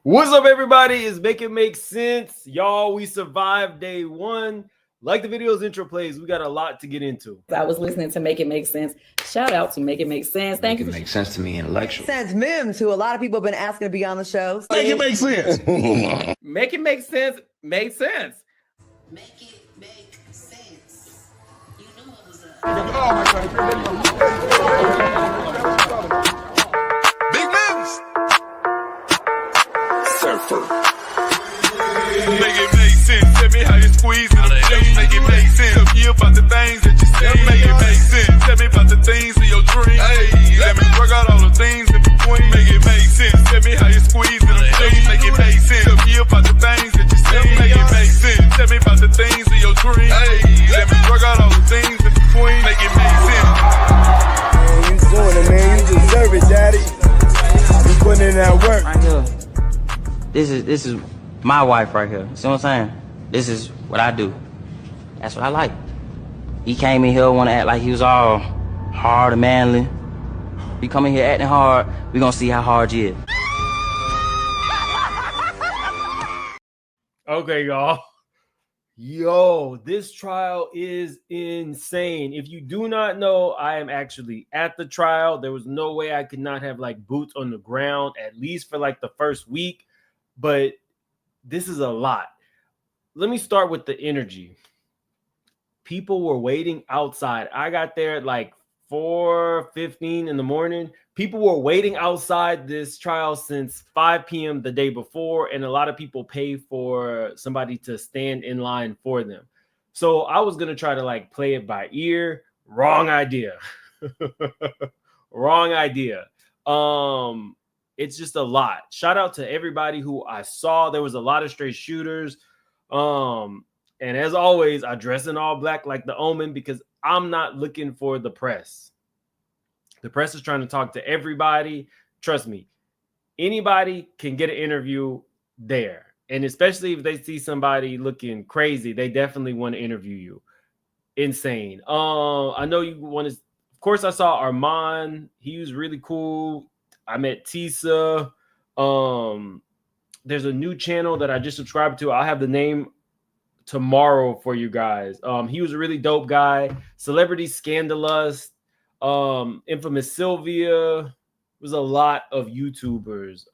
What's up, everybody? It's Make It Make Sense. Y'all, we survived day one. Like the video's intro plays, we got a lot to get into. I was listening to Make It Make Sense. Shout out to Make It Make Sense. Thank you. Make it make sense to me intellectual. Sense MIMS, who a lot of people have been asking to be on the show. Make it make sense. Make it make sense. Make sense. Make it make sense. You knew what was up. Big MIMS. Surfer. Make it make sense. Tell me how you squeeze it. Make it make sense. Tell me about the things that you say. Make it make sense. Tell me about the things of your dreams. Hey, let me work out all the things in between. Make it make sense. Tell me how you squeeze it. Make it make sense. Tell me about the things that you say. Make it make sense. Tell me about the things of your dreams. Hey, let me work out all the things in between. Make it make sense. Man, you doing it, man. You deserve it, daddy. You putting in that work. Right here. This is my wife right here. See what I'm saying? This is what I do. That's what I like. He came in here want to act like he was all hard and manly. He come in here acting hard, we gonna see how hard you is. Okay, y'all. Yo, this trial is insane. If you do not know, I am actually at the trial. There was no way I could not have like boots on the ground, at least for like the first week. But this is a lot. Let me start with the energy. People were waiting outside. I got there at like 4:15 in the morning. People were waiting outside this trial since 5 p.m. the day before, and a lot of people pay for somebody to stand in line for them. So I was going to try to like play it by ear. Wrong idea. Wrong idea. It's just a lot. Shout out to everybody who I saw. There was a lot of straight shooters. And as always, I dress in all black like the Omen because I'm not looking for the press. The press is trying to talk to everybody. Trust me, anybody can get an interview there. And especially if they see somebody looking crazy, they definitely want to interview you. Insane. I know you want to, of course, I saw Armand. He was really cool. I met Tisa. There's a new channel that I just subscribed to. I'll have the name tomorrow for you guys. He was a really dope guy. Celebrity Scandalous, Infamous Sylvia. Was a lot of YouTubers.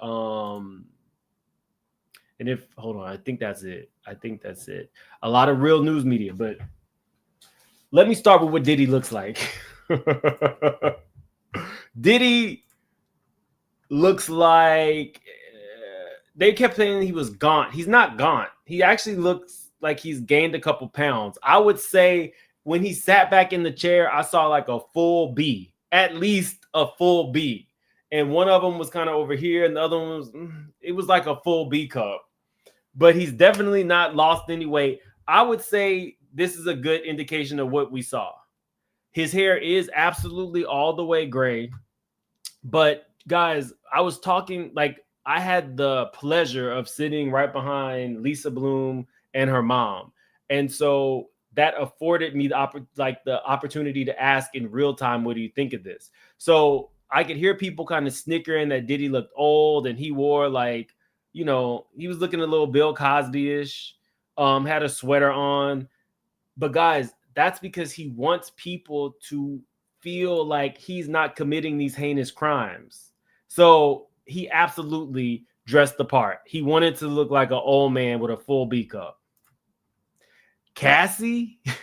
And if hold on, I think that's it. A lot of real news media, but let me start with what Diddy looks like. Diddy looks like they kept saying he was gaunt. He's not gaunt. He actually looks like he's gained a couple pounds. I would say when he sat back in the chair, I saw like a full B, at least a full B. And one of them was kind of over here, and the other one was, it was like a full B cup. But he's definitely not lost any weight. I would say this is a good indication of what we saw. His hair is absolutely all the way gray. But guys, I was talking, like I had the pleasure of sitting right behind Lisa Bloom and her mom. And so that afforded me the opportunity to ask in real time, what do you think of this? So I could hear people kind of snickering that Diddy looked old and he wore like, you know, he was looking a little Bill Cosby-ish, had a sweater on. But guys, that's because he wants people to feel like he's not committing these heinous crimes. So he absolutely dressed the part. He wanted to look like an old man with a full B cup. Cassie, on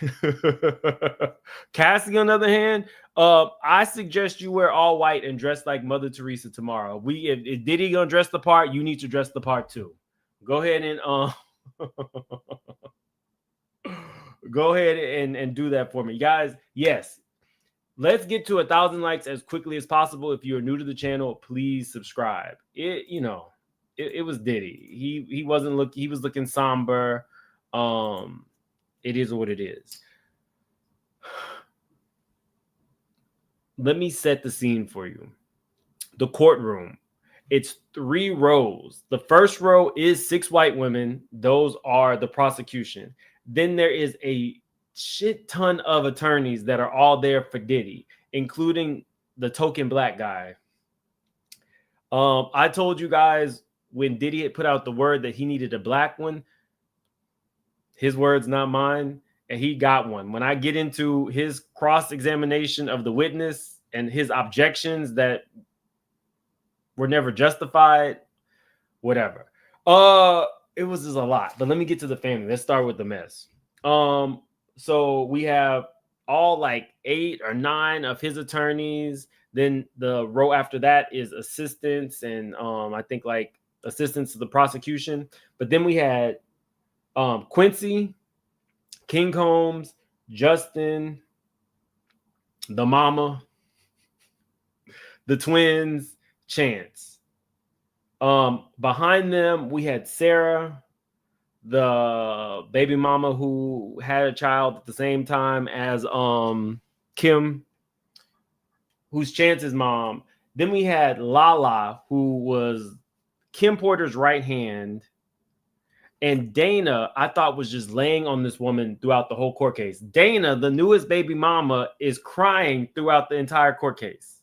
the other hand, I suggest you wear all white and dress like Mother Teresa tomorrow. If Diddy gonna dress the part, you need to dress the part too. Go ahead and go ahead and do that for me, guys. Yes, let's get to 1,000 likes as quickly as possible. If you're new to the channel, please subscribe. It was Diddy. He was looking somber. It is what it is. Let me set the scene for you. The courtroom. It's 3 rows. The first row is 6 white women. Those are the prosecution. Then there is a shit ton of attorneys that are all there for Diddy, including the token black guy. I told you guys when Diddy had put out the word that he needed a black one, his words, not mine, and he got one. When I get into his cross-examination of the witness and his objections that were never justified, whatever. It was just a lot. But let me get to the family. Let's start with the mess. So we have all like 8 or 9 of his attorneys. Then the row after that is assistants and I think like assistants to the prosecution. But then we had Quincy, King Combs, Justin, the mama, the twins, Chance. Behind them, we had Sarah, the baby mama who had a child at the same time as Kim, who's Chance's mom. Then we had Lala, who was Kim Porter's right hand. And Dana, I thought, was just laying on this woman throughout the whole court case. Dana, the newest baby mama, is crying throughout the entire court case.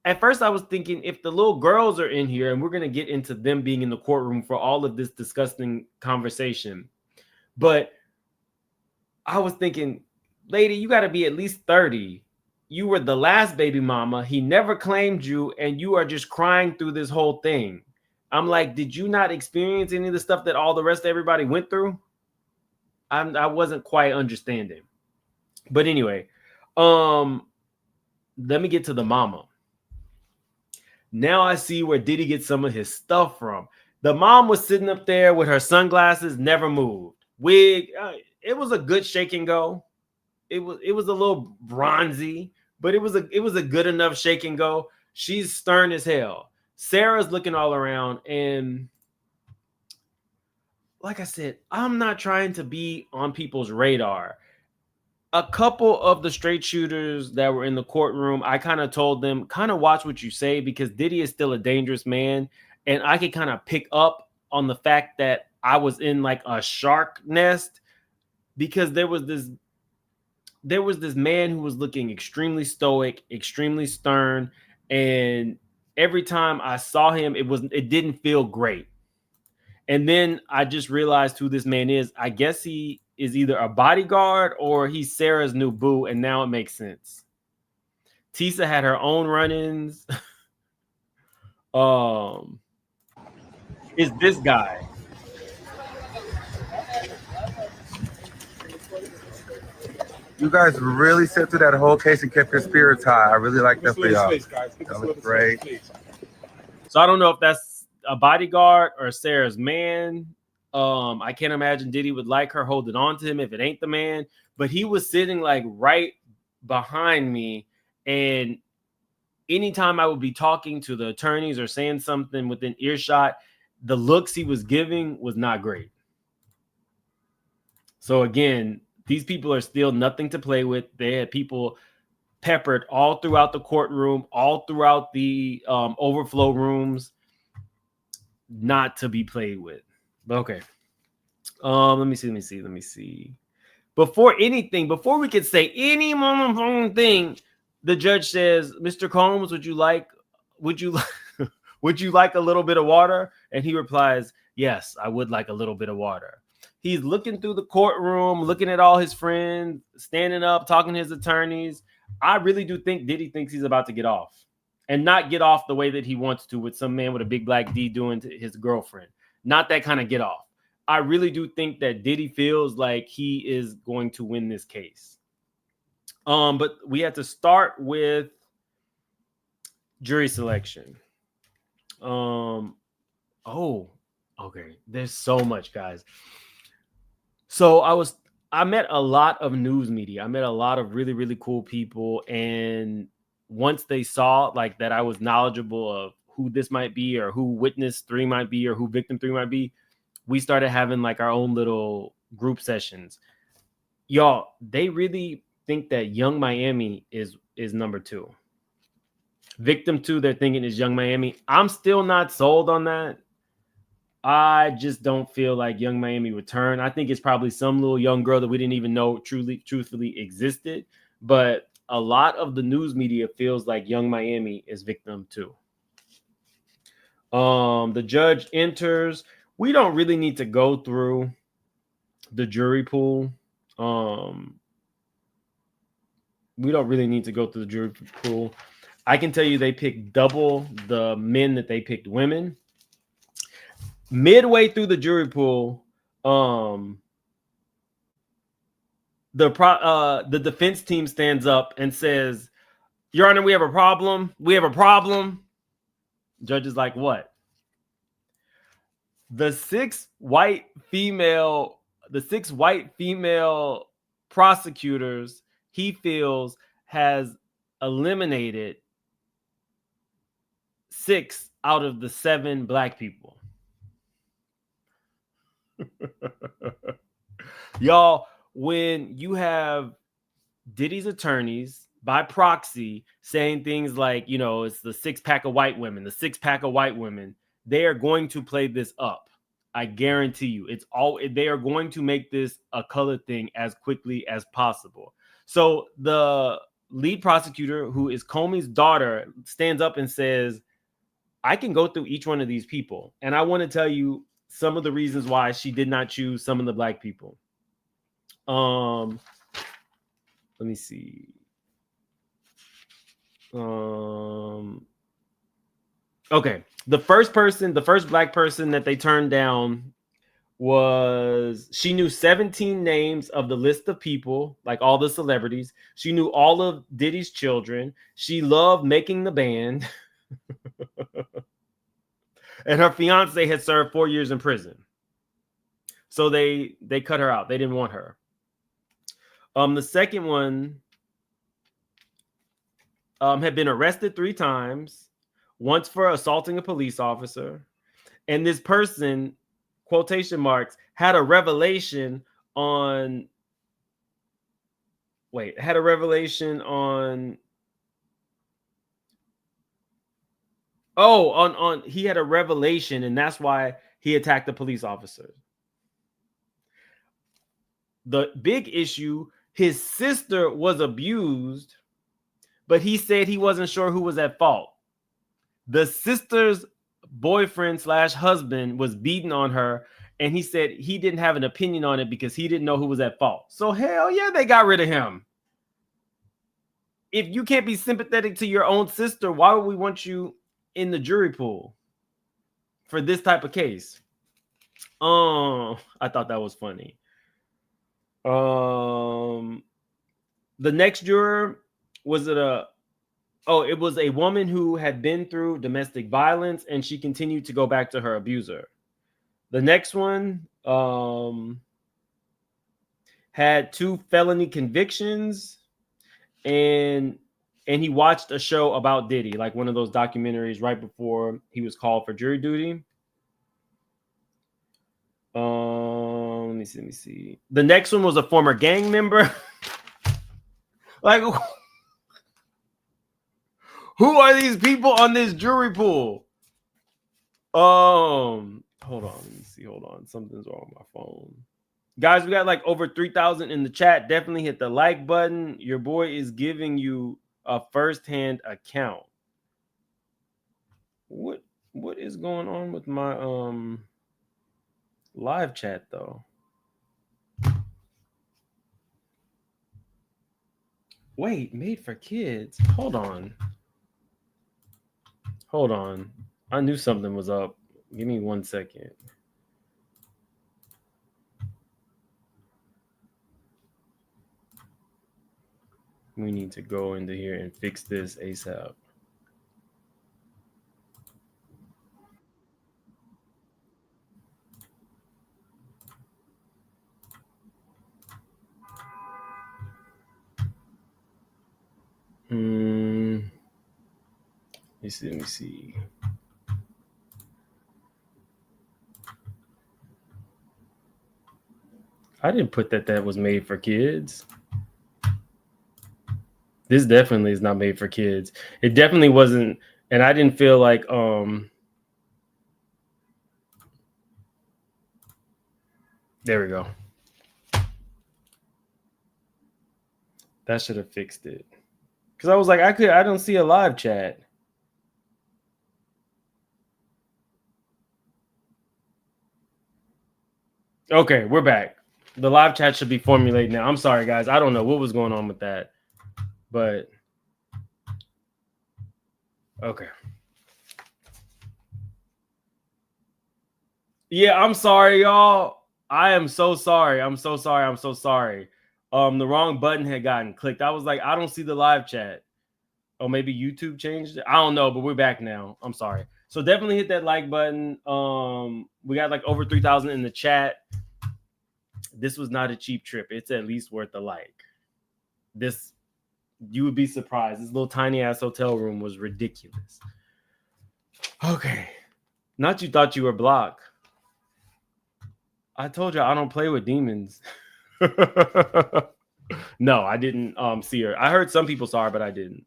At first, I was thinking, if the little girls are in here, and we're going to get into them being in the courtroom for all of this disgusting conversation. But I was thinking, lady, you got to be at least 30. You were the last baby mama. He never claimed you, and you are just crying through this whole thing. I'm like, did you not experience any of the stuff that all the rest of everybody went through? I wasn't quite understanding. But anyway, let me get to the mama. Now I see where Diddy gets some of his stuff from. The mom was sitting up there with her sunglasses, never moved. Wig, it was a good shake and go. It was a little bronzy, but it was a good enough shake and go. She's stern as hell. Sarah's looking all around, and like I said, I'm not trying to be on people's radar. A couple of the straight shooters that were in the courtroom, I kind of told them, kind of watch what you say, because Diddy is still a dangerous man, and I could kind of pick up on the fact that I was in like a shark nest, because there was this man who was looking extremely stoic, extremely stern, and every time I saw him, it didn't feel great. And then I just realized who this man is. I guess he is either a bodyguard or he's Sarah's new boo, and now it makes sense. Tisa had her own run-ins. Is this guy. You guys really sat through that whole case and kept your spirits high. I really like that for y'all. That was great. So I don't know if that's a bodyguard or Sarah's man. I can't imagine Diddy would like her holding on to him if it ain't the man. But he was sitting like right behind me, and anytime I would be talking to the attorneys or saying something within earshot, the looks he was giving was not great. So again, these people are still nothing to play with. They had people peppered all throughout the courtroom, all throughout the overflow rooms, not to be played with. But okay. Let me see. Before we could say any motherfucking thing, the judge says, Mr. Combs, would you like a little bit of water? And he replies, yes, I would like a little bit of water. He's looking through the courtroom, looking at all his friends, standing up, talking to his attorneys. I really do think Diddy thinks he's about to get off, and not get off the way that he wants to, with some man with a big black D doing to his girlfriend. Not that kind of get off. I really do think that Diddy feels like he is going to win this case. But we have to start with jury selection. Okay. There's so much, guys. So I met a lot of news media. I met a lot of really, really cool people. And once they saw like that I was knowledgeable of who this might be, or who witness 3 might be, or who victim 3 might be, we started having like our own little group sessions. Y'all, they really think that Young Miami is number 2. Victim 2, they're thinking is Young Miami. I'm still not sold on that. I just don't feel like Young Miami returned. I think it's probably some little young girl that we didn't even know truthfully existed. But a lot of the news media feels like Young Miami is victim 2. The judge enters. We don't really need to go through the jury pool. We don't really need to go through the jury pool. I can tell you they picked double the men that they picked women. Midway through the jury pool, the defense team stands up and says, "Your Honor, we have a problem. We have a problem." Judge is like, "What?" The six white female prosecutors he feels has eliminated 6 out of the 7 black people. Y'all, when you have Diddy's attorneys by proxy saying things like, you know, it's the 6-pack of white women, the 6-pack of white women, they are going to play this up. I guarantee you, they are going to make this a color thing as quickly as possible. So the lead prosecutor, who is Comey's daughter, stands up and says, I can go through each one of these people, and I want to tell you some of the reasons why she did not choose some of the black people. Let me see. Okay. The first black person that they turned down she knew 17 names of the list of people, like all the celebrities. She knew all of Diddy's children. She loved making the band. And her fiance had served 4 years in prison. So they cut her out. They didn't want her. The second one had been arrested 3 times, once for assaulting a police officer. And this person, quotation marks, had a revelation on he had a revelation, and that's why he attacked the police officer. The big issue, his sister was abused, but he said he wasn't sure who was at fault. The sister's boyfriend / husband was beating on her, and he said he didn't have an opinion on it because he didn't know who was at fault. So hell yeah, they got rid of him. If you can't be sympathetic to your own sister, why would we want you in the jury pool for this type of case? I thought that was funny. The next juror was it was a woman who had been through domestic violence, and she continued to go back to her abuser. The next one had 2 felony convictions, and he watched a show about Diddy, like one of those documentaries right before he was called for jury duty. Let me see. The next one was a former gang member. Like, who are these people on this jury pool? Hold on. Let me see. Hold on. Something's wrong with my phone. Guys, we got like over 3,000 in the chat. Definitely hit the like button. Your boy is giving you a first-hand account. What is going on with my live chat though? Wait, made for kids. Hold on. I knew something was up. Give me 1 second. We need to go into here and fix this ASAP. Let me see. I didn't put that was made for kids. This definitely is not made for kids. It definitely wasn't, and I didn't feel like there we go. That should have fixed it. Because I was like, I don't see a live chat. Okay, we're back. The live chat should be formulated now. I'm sorry, guys. I don't know what was going on with that, but okay. Yeah, I'm sorry, y'all. I am so sorry. I'm so sorry. I'm so sorry. The wrong button had gotten clicked. I was like, I don't see the live chat. Oh, maybe YouTube changed it. I don't know, but we're back now. I'm sorry. So definitely hit that like button. We got like over 3,000 in the chat. This was not a cheap trip. It's at least worth a like. This, you would be surprised. This little tiny ass hotel room was ridiculous. Okay. Not you thought you were blocked. I told you I don't play with demons. No, I didn't see her. I heard some people saw her, but I didn't.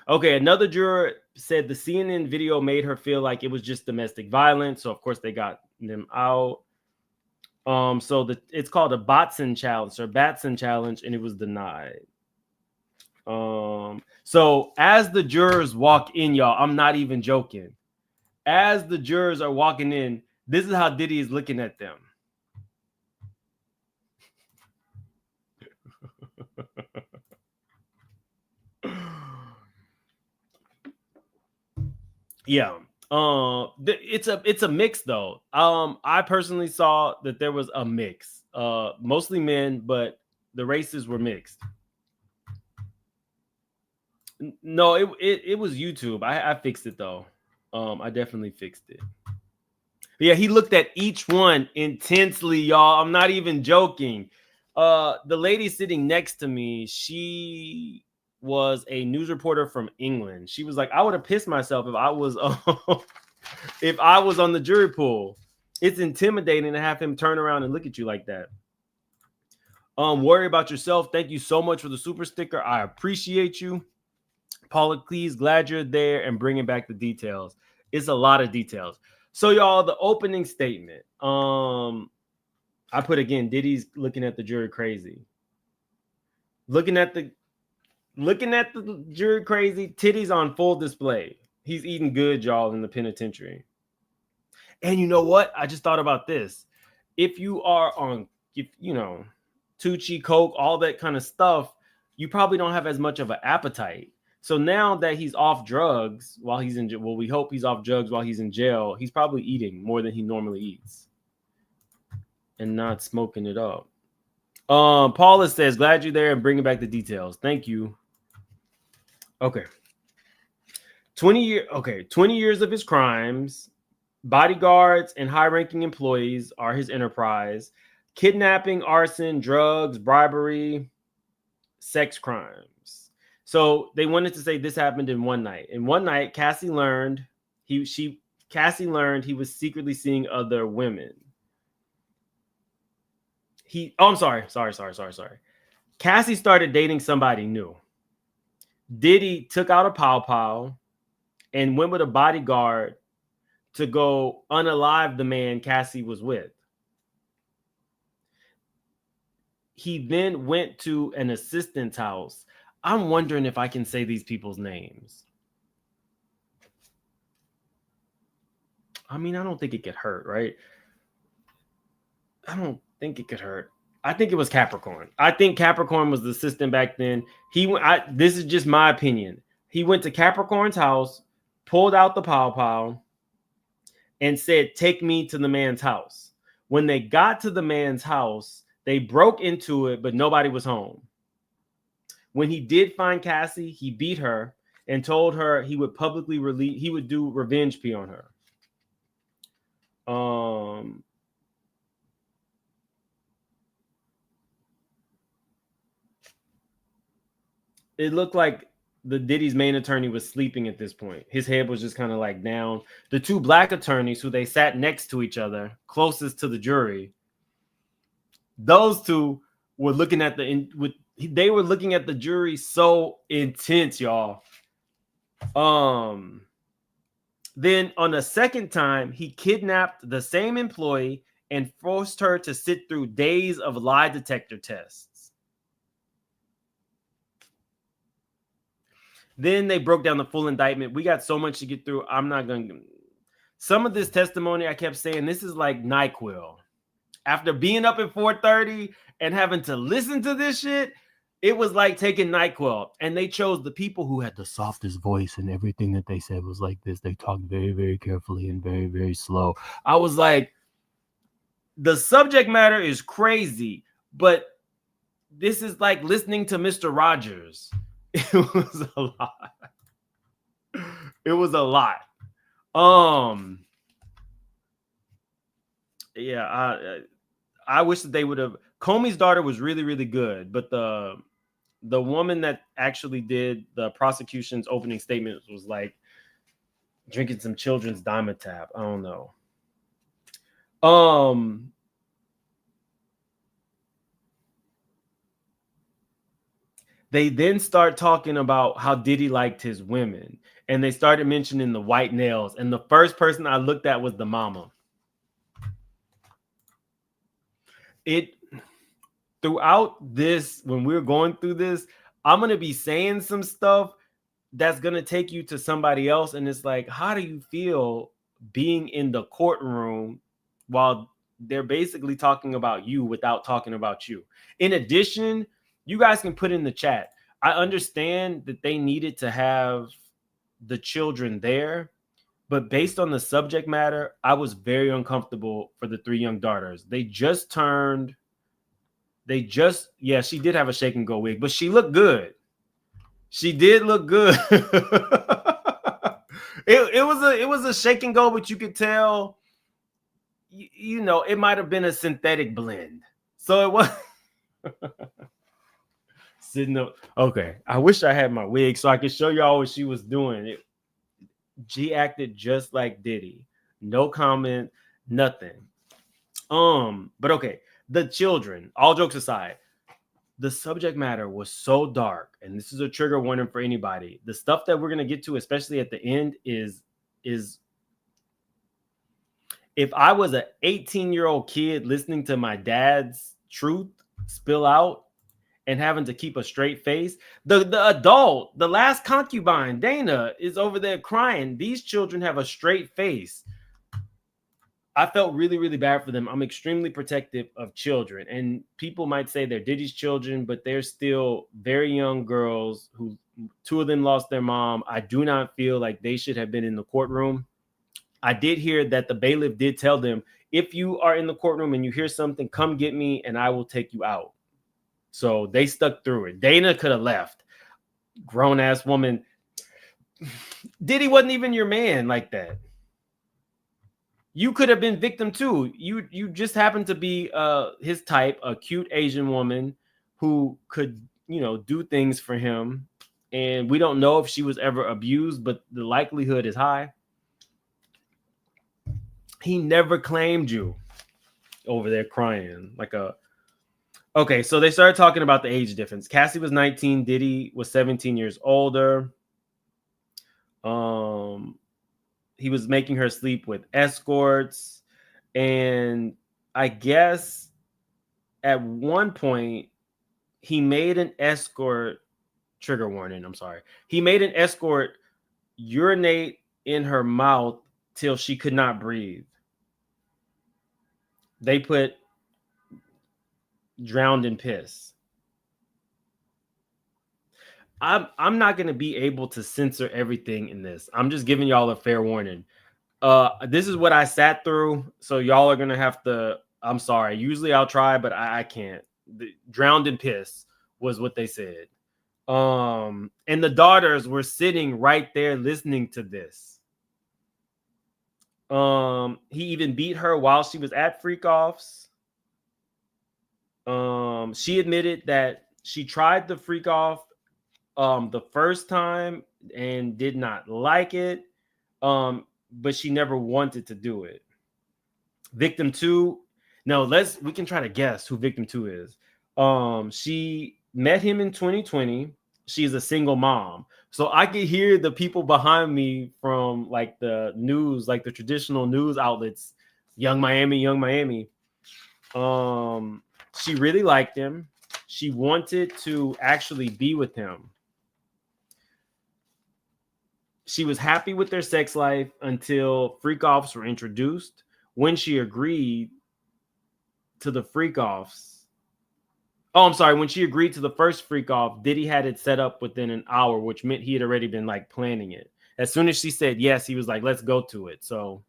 Okay, another juror said the CNN video made her feel like it was just domestic violence. So of course they got them out. So it's called a Batson challenge, and it was denied. So as the jurors walk in, y'all, I'm not even joking. As the jurors are walking in, this is how Diddy is looking at them. Yeah. It's a mix though. I personally saw that there was a mix. Mostly men, but the races were mixed. No, it was YouTube. I fixed it though. I definitely fixed it. But yeah, he looked at each one intensely, y'all. I'm not even joking. The lady sitting next to me, she was a news reporter from England. She was like, I would have pissed myself if I was if I was on the jury pool. It's intimidating to have him turn around and look at you like that. Worry about yourself. Thank you so much for the super sticker. I appreciate you. Paula, please, glad you're there and bringing back the details. It's a lot of details. So, y'all, the opening statement. I put again, Diddy's looking at the jury crazy. Looking at the jury crazy. Titties on full display. He's eating good, y'all, in the penitentiary. And you know what? I just thought about this. If you are on, Tucci, Coke, all that kind of stuff, you probably don't have as much of an appetite. So now that he's off drugs while he's in jail, well, we hope he's off drugs while he's in jail, he's probably eating more than he normally eats and not smoking it up. Paula says, glad you're there and bringing back the details. Thank you. Okay. 20 years of his crimes. Bodyguards and high-ranking employees are his enterprise. Kidnapping, arson, drugs, bribery, sex crimes. So they wanted to say this happened in one night. In one night, Cassie learned he was secretly seeing other women. I'm sorry. Cassie started dating somebody new. Diddy took out a pow and went with a bodyguard to go unalive the man Cassie was with. He then went to an assistant's house. I'm wondering if I can say these people's names. I mean, I don't think it could hurt, right? I don't think it could hurt. I think it was Capricorn. I think Capricorn was the assistant back then. This is just my opinion. He went to Capricorn's house, pulled out the pow, and said, take me to the man's house. When they got to the man's house, they broke into it, but nobody was home. When he did find Cassie, he beat her and told her he would publicly he would do revenge pee on her. It looked like the Diddy's main attorney was sleeping at this point. His head was just kind of like down. The two black attorneys who they sat next to each other, closest to the jury, those two were looking at they were looking at the jury so intense, y'all. Then on the second time, he kidnapped the same employee and forced her to sit through days of lie detector tests. Then they broke down the full indictment. We got so much to get through. I'm not going to. some of this testimony, I kept saying, this is like NyQuil. After being up at 4:30 and having to listen to this shit, it was like taking NyQuil. And they chose the people who had the softest voice, and everything that they said was like this. They talked very, very carefully and very, very slow. I was like, the subject matter is crazy, but this is like listening to Mr. Rogers. It was a lot. It was a lot. Yeah, I wish that they would have. Comey's daughter was really, really good, but the woman that actually did the prosecution's opening statement was like drinking some children's Dimetapp. I don't know. They then start talking about how Diddy liked his women, and they started mentioning the white nails. And the first person I looked at was the mama. Throughout this, when we're going through this, I'm going to be saying some stuff that's going to take you to somebody else. And it's like, how do you feel being in the courtroom while they're basically talking about you without talking about you? In addition, you guys can put in the chat. I understand that they needed to have the children there, but based on the subject matter, I was very uncomfortable for the 3 young daughters. Yeah, she did have a shake and go wig, but she looked good. She did look good. It was a shake and go, but you could tell, you know, it might have been a synthetic blend. So it was sitting up. Okay, I wish I had my wig so I could show y'all what she was doing. She acted just like Diddy. No comment, nothing. But okay. The children, all jokes aside, the subject matter was so dark, and this is a trigger warning for anybody. The stuff that we're going to get to, especially at the end, is if I was an 18-year-old kid listening to my dad's truth spill out and having to keep a straight face, the adult, the last concubine, Dana, is over there crying. These children have a straight face. I felt really, really bad for them. I'm extremely protective of children. And people might say they're Diddy's children, but they're still very young girls who 2 of them lost their mom. I do not feel like they should have been in the courtroom. I did hear that the bailiff did tell them, if you are in the courtroom and you hear something, come get me and I will take you out. So they stuck through it. Dana could have left. Grown-ass woman. Diddy wasn't even your man like that. You could have been victim too. You just happened to be his type, a cute Asian woman who could, you know, do things for him. And we don't know if she was ever abused, but the likelihood is high. He never claimed you. Over there crying like a. Okay, so they started talking about the age difference. Cassie was 19, Diddy was 17 years older. He was making her sleep with escorts. And I guess at one point he made an escort, trigger warning, I'm sorry. He made an escort urinate in her mouth till she could not breathe. They put drowned in piss. I'm not going to be able to censor everything in this. I'm just giving y'all a fair warning. This is what I sat through. So y'all are going to have to, I'm sorry. Usually I'll try, but I can't. Drowned in piss was what they said. And the daughters were sitting right there listening to this. He even beat her while she was at freak offs. She admitted that she tried the freak off the first time and did not like it, but she never wanted to do it. Victim 2, no, we can try to guess who victim 2 is. She met him in 2020. She's a single mom. So I could hear the people behind me from like the news, like the traditional news outlets, Young Miami. She really liked him. She wanted to actually be with him. She was happy with their sex life until freak offs were introduced. When she agreed to the freak offs, when she agreed to the first freak off, Diddy had it set up within an hour, which meant he had already been like planning it. As soon as she said yes, he was like, let's go to it. So,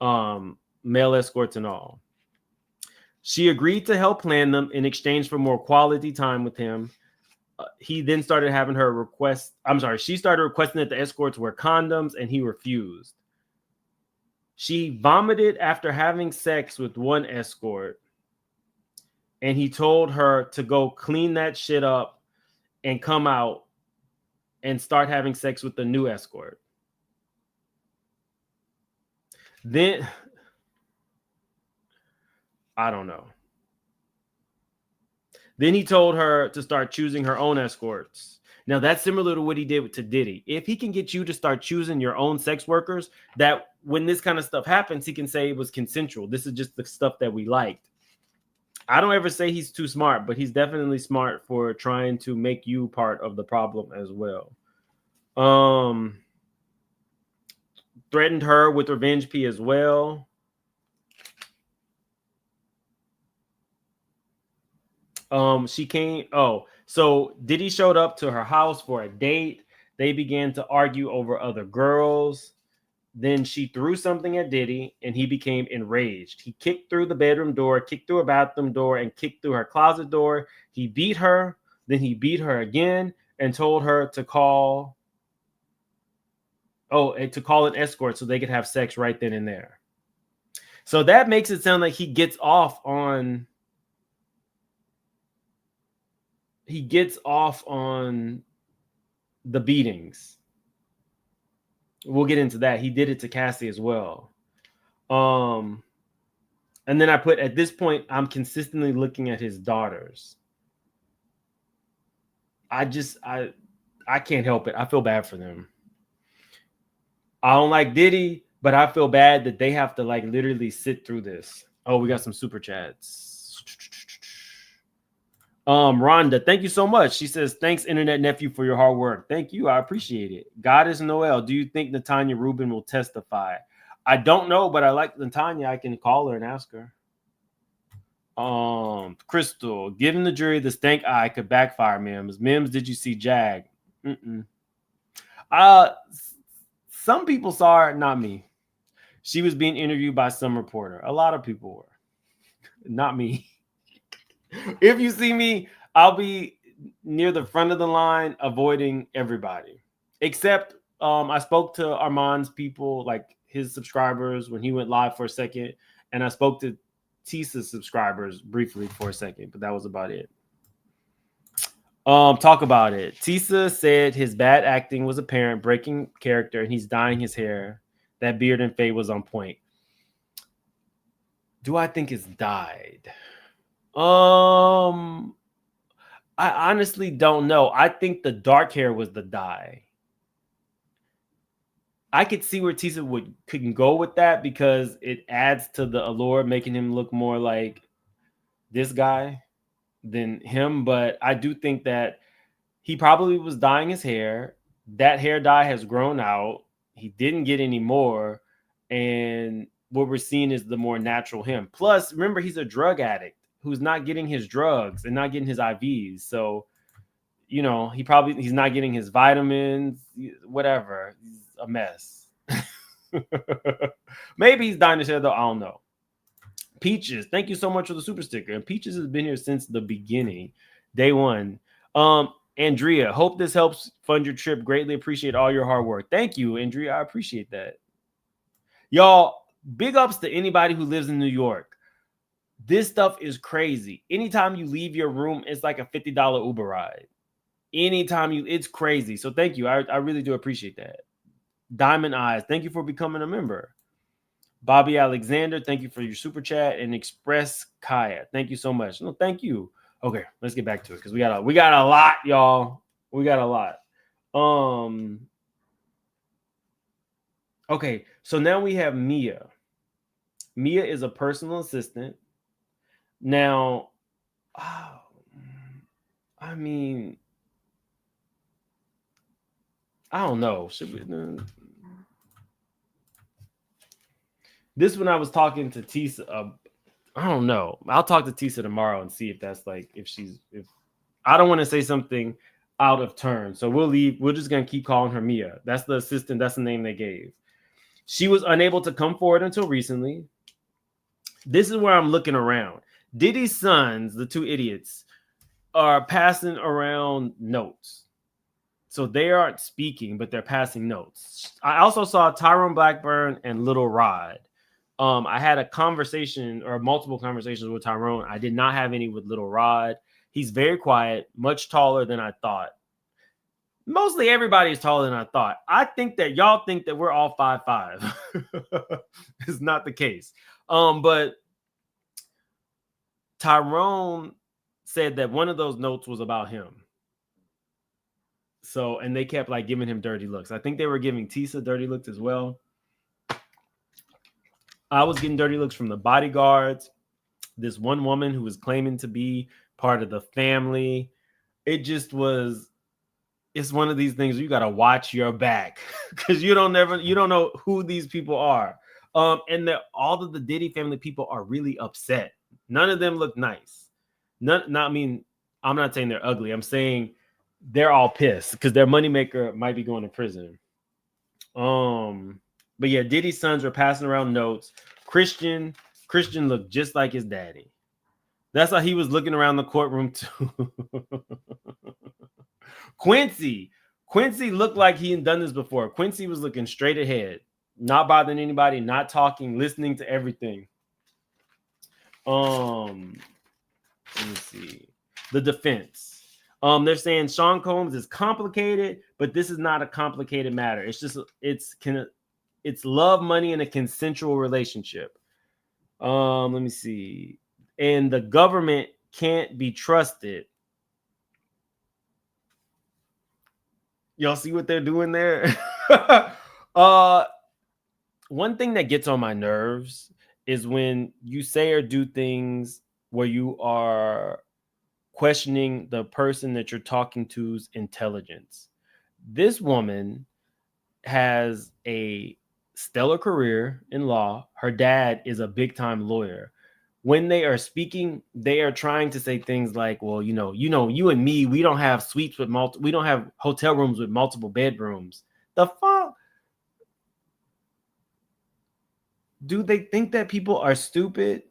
male escorts and all. She agreed to help plan them in exchange for more quality time with him. He then started having her request. She started requesting that the escorts wear condoms, and he refused. She vomited after having sex with one escort, and he told her to go clean that shit up and come out and start having sex with the new escort. Then, I don't know. Then he told her to start choosing her own escorts. Now, that's similar to what he did to Diddy. If he can get you to start choosing your own sex workers, that when this kind of stuff happens, he can say it was consensual. This is just the stuff that we liked. I don't ever say he's too smart, but he's definitely smart for trying to make you part of the problem as well. Threatened her with revenge P as well. So Diddy showed up to her house for a date. They began to argue over other girls. Then she threw something at Diddy, and he became enraged. He kicked through the bedroom door, kicked through her bathroom door, and kicked through her closet door. He beat her. Then he beat her again and told her to call an escort so they could have sex right then and there. So that makes it sound like he gets off on the beatings. We'll get into that. He did it to Cassie as well. And then I put, at this point, I'm consistently looking at his daughters. I can't help it. I feel bad for them. I don't like Diddy, but I feel bad that they have to like literally sit through this. Oh, we got some super chats. Rhonda, thank you so much. She says, thanks, Internet Nephew, for your hard work. Thank you. I appreciate it. Goddess Noel, do you think Natanya Rubin will testify? I don't know, but I like Natanya. I can call her and ask her. Crystal, giving the jury the stank eye could backfire, Mims. Mims, did you see Jag? Some people saw her, not me. She was being interviewed by some reporter. A lot of people were. Not me. If you see me, I'll be near the front of the line, avoiding everybody. Except I spoke to Armand's people, like his subscribers, when he went live for a second. And I spoke to Tisa's subscribers briefly for a second, but that was about it. Talk about it. Tisa said his bad acting was apparent, breaking character, and he's dyeing his hair. That beard and fade was on point. Do I think it's dyed? I honestly don't know. I think the dark hair was the dye. I could see where Tisa couldn't go with that because it adds to the allure, making him look more like this guy than him. But I do think that he probably was dyeing his hair. That hair dye has grown out. He didn't get any more. And what we're seeing is the more natural him. Plus, remember, he's a drug addict who's not getting his drugs and not getting his IVs. So, you know, he's not getting his vitamins, whatever. He's a mess. Maybe he's dying his hair, though. I don't know. Peaches, thank you so much for the super sticker. And Peaches has been here since the beginning, day one. Andrea, hope this helps fund your trip. Greatly appreciate all your hard work. Thank you, Andrea. I appreciate that. Y'all, big ups to anybody who lives in New York. This stuff is crazy. Anytime you leave your room, it's like a $50 Uber ride. It's crazy. So thank you. I really do appreciate that. Diamond Eyes, thank you for becoming a member. Bobby Alexander, thank you for your super chat. And Express Kaya, thank you so much. No, thank you. Okay, let's get back to it because we got a lot, y'all. We got a lot. Okay, so now we have Mia. Mia is a personal assistant. Now, I mean, I don't know. This one I was talking to Tisa. I don't know. I'll talk to Tisa tomorrow and see if that's like if I don't want to say something out of turn. So we'll leave. We're just gonna keep calling her Mia. That's the assistant. That's the name they gave. She was unable to come forward until recently. This is where I'm looking around. Diddy's sons, the two idiots, are passing around notes. So they aren't speaking, but they're passing notes. I also saw Tyrone Blackburn and Little Rod. I had a conversation or multiple conversations with Tyrone. I did not have any with Little Rod. He's very quiet, much taller than I thought. Mostly everybody is taller than I thought. I think that y'all think that we're all 5'5". It's not the case. But Tyrone said that one of those notes was about him. So, and they kept like giving him dirty looks. I think they were giving Tisa dirty looks as well. I was getting dirty looks from the bodyguards. This one woman who was claiming to be part of the family. It just was. It's one of these things where you got to watch your back because you don't know who these people are. And all of the Diddy family people are really upset. None of them look nice. I mean, I'm not saying they're ugly. I'm saying they're all pissed because their moneymaker might be going to prison. But yeah, Diddy's sons were passing around notes. Christian looked just like his daddy. That's how he was looking around the courtroom too. Quincy looked like he had done this before. Quincy was looking straight ahead, not bothering anybody, not talking, listening to everything. Let me see. The defense. They're saying Sean Combs is complicated, but this is not a complicated matter. It's just it's love, money, and a consensual relationship. Let me see. And the government can't be trusted. Y'all see what they're doing there? One thing that gets on my nerves is when you say or do things where you are questioning the person that you're talking to's intelligence. This woman has a stellar career in law. Her dad is a big-time lawyer. When they are speaking, they are trying to say things like, well, you and me, we don't have suites with we don't have hotel rooms with multiple bedrooms. The fuck? Do they think that people are stupid?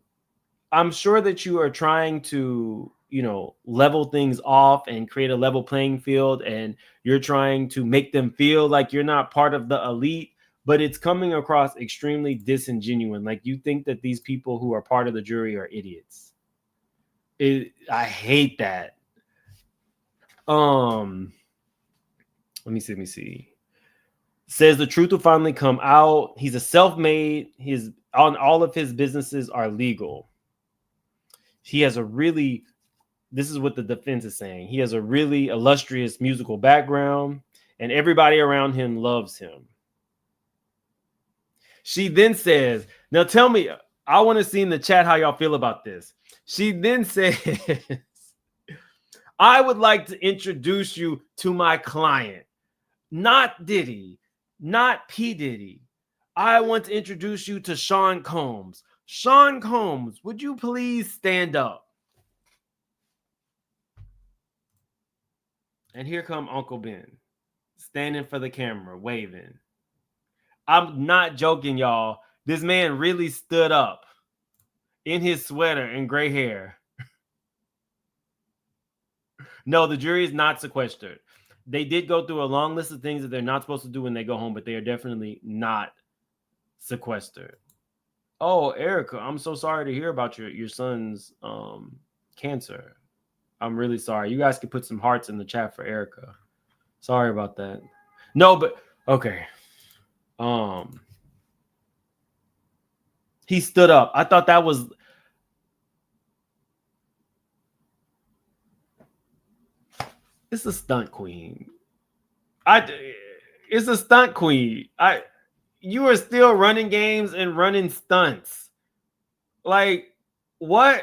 I'm sure that you are trying to, level things off and create a level playing field, and you're trying to make them feel like you're not part of the elite. But it's coming across extremely disingenuous. Like you think that these people who are part of the jury are idiots. I hate that. Let me see. Says the truth will finally come out. He's a self-made. All of his businesses are legal. He has this is what the defense is saying. He has a really illustrious musical background, and everybody around him loves him. She then says, now tell me, I want to see in the chat how y'all feel about this. She then says, I would like to introduce you to my client, not Diddy, not P. Diddy. I want to introduce you to Sean Combs. Sean Combs, would you please stand up? And here come Uncle Ben, standing for the camera, waving. I'm not joking, y'all. This man really stood up in his sweater and gray hair. No, the jury is not sequestered. They did go through a long list of things that they're not supposed to do when they go home, but they are definitely not sequestered. Oh, Erica, I'm so sorry to hear about your son's cancer. I'm really sorry. You guys can put some hearts in the chat for Erica. Sorry about that. No, but okay. He stood up. I thought that was it's a stunt queen. It's a stunt queen. You are still running games and running stunts. Like what?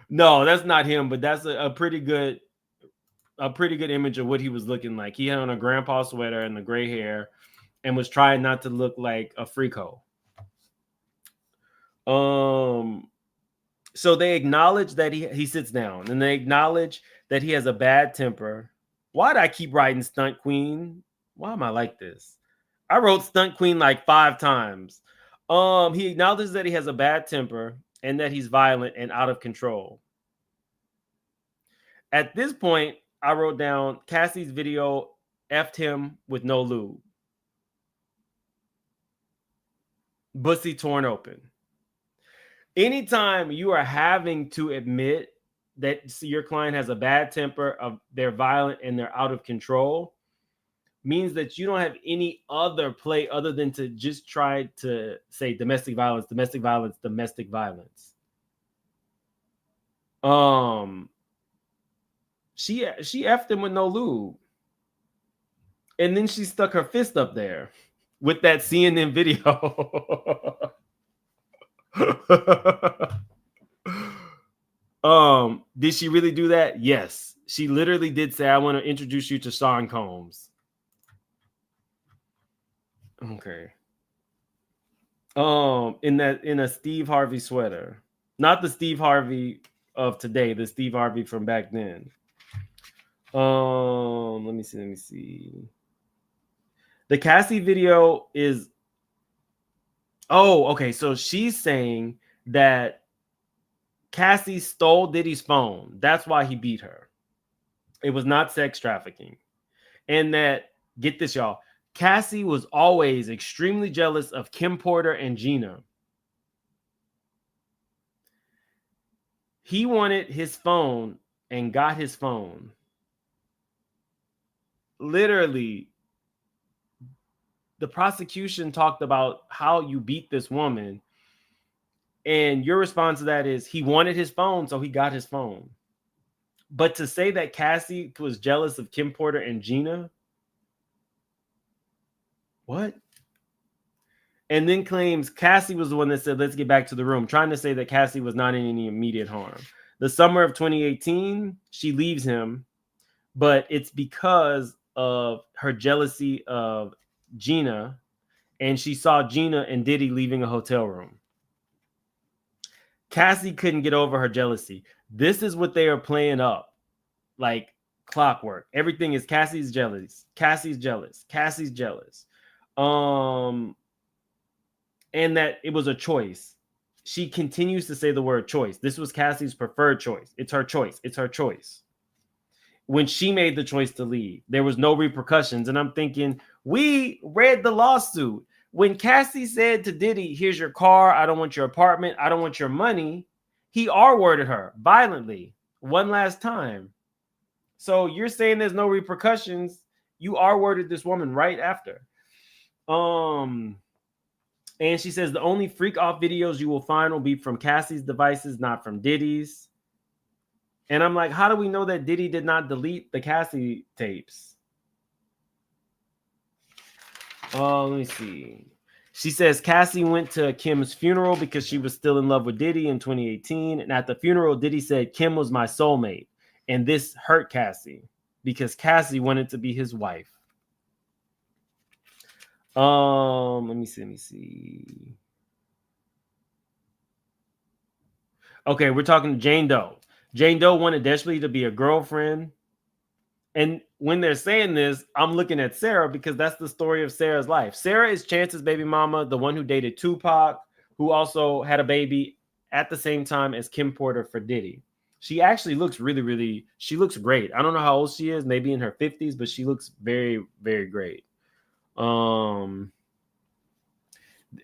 No, that's not him, but that's a pretty good a pretty good image of what he was looking like. He had on a grandpa sweater and the gray hair and was trying not to look like a freako. So they acknowledge that he sits down and they acknowledge that he has a bad temper. Why do I keep writing stunt queen? Why am I like this? I wrote stunt queen like 5 times. He acknowledges that he has a bad temper and that he's violent and out of control. At this point, I wrote down Cassie's video effed him with no lube. Bussy torn open. Anytime you are having to admit that your client has a bad temper, they're violent and they're out of control, means that you don't have any other play other than to just try to say domestic violence, domestic violence, domestic violence. She effed him with no lube. And then she stuck her fist up there with that CNN video. Did she really do that? Yes. She literally did say, I want to introduce you to Sean Combs. Okay. In a Steve Harvey sweater. Not the Steve Harvey of today, the Steve Harvey from back then. Let me see. The Cassie video is okay. So she's saying that Cassie stole Diddy's phone. That's why he beat her. It was not sex trafficking. And that, get this, y'all, Cassie was always extremely jealous of Kim Porter and Gina. He wanted his phone and got his phone. Literally, the prosecution talked about how you beat this woman. And your response to that is he wanted his phone, so he got his phone. But to say that Cassie was jealous of Kim Porter and Gina, what? And then claims Cassie was the one that said, let's get back to the room, trying to say that Cassie was not in any immediate harm. The summer of 2018, she leaves him, but it's because of her jealousy of Gina, and she saw Gina and Diddy leaving a hotel room. Cassie couldn't get over her jealousy. This is what they are playing up like clockwork. Everything is Cassie's jealous. Cassie's jealous. Cassie's jealous. And that it was a choice. She continues to say the word choice. This was Cassie's preferred choice. It's her choice. It's her choice. When she made the choice to leave, there was no repercussions. And I'm thinking, we read the lawsuit. When Cassie said to Diddy, here's your car, I don't want your apartment, I don't want your money, he R-worded her violently one last time. So you're saying there's no repercussions. You R-worded this woman right after. And she says the only freak off videos you will find will be from Cassie's devices, not from Diddy's. And I'm like, how do we know that Diddy did not delete the Cassie tapes? Let me see. She says Cassie went to Kim's funeral because she was still in love with Diddy in 2018. And at the funeral, Diddy said Kim was my soulmate. And this hurt Cassie because Cassie wanted to be his wife. Let me see. Okay, we're talking to Jane Doe. Jane Doe wanted desperately to be a girlfriend. And when they're saying this, I'm looking at Sarah because that's the story of Sarah's life. Sarah is Chance's baby mama, the one who dated Tupac, who also had a baby at the same time as Kim Porter for Diddy. She actually looks she looks great. I don't know how old she is, maybe in her 50s, but she looks very, very great.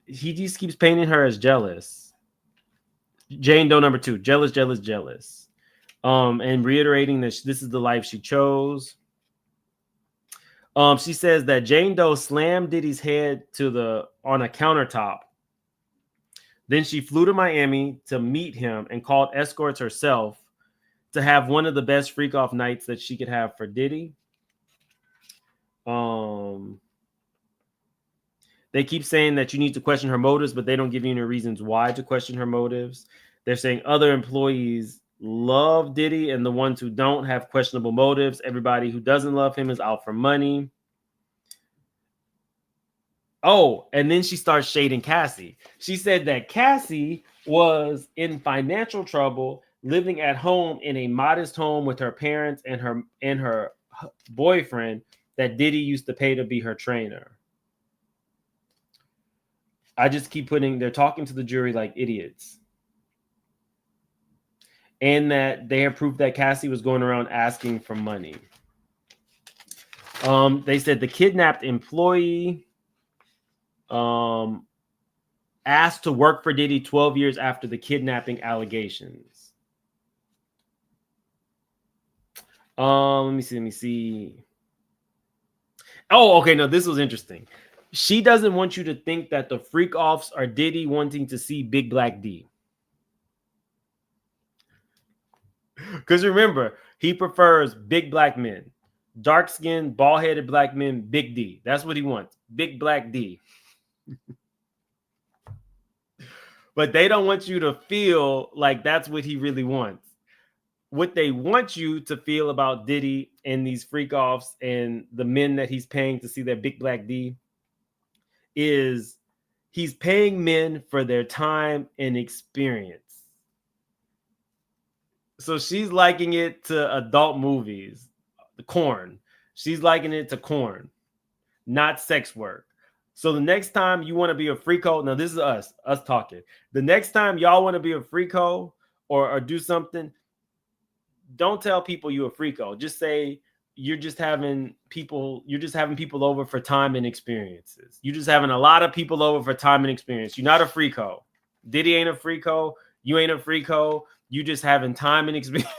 He just keeps painting her as jealous. Jane Doe number 2, jealous. And reiterating that this is the life she chose. She says that Jane Doe slammed Diddy's head on a countertop. Then she flew to Miami to meet him and called escorts herself to have one of the best freak off nights that she could have for Diddy. They keep saying that you need to question her motives, but they don't give you any reasons why to question her motives. They're saying other employees love Diddy, and the ones who don't have questionable motives. Everybody who doesn't love him is out for money. Oh, and then she starts shading Cassie. She said that Cassie was in financial trouble, living at home in a modest home with her parents and her boyfriend that Diddy used to pay to be her trainer. I just keep putting, they're talking to the jury like idiots. And that they have proof that Cassie was going around asking for money. They said the kidnapped employee asked to work for Diddy 12 years after the kidnapping allegations. Let me see. Oh, okay. No, this was interesting. She doesn't want you to think that the freak offs are Diddy wanting to see Big Black D. Because remember, he prefers big black men. Dark-skinned, bald-headed black men, Big D. That's what he wants. Big Black D. But they don't want you to feel like that's what he really wants. What they want you to feel about Diddy and these freak-offs and the men that he's paying to see their Big Black D is he's paying men for their time and experience. So she's liking it to adult movies, the corn. She's liking it to corn, not sex work. So the next time you want to be a freako, now this is us talking. The next time y'all want to be a freako or do something, don't tell people you're a freako. Just say you're just having people over for time and experiences. You're just having a lot of people over for time and experience. You're not a freako. Diddy ain't a freako. You ain't a freako. You just having time and experience.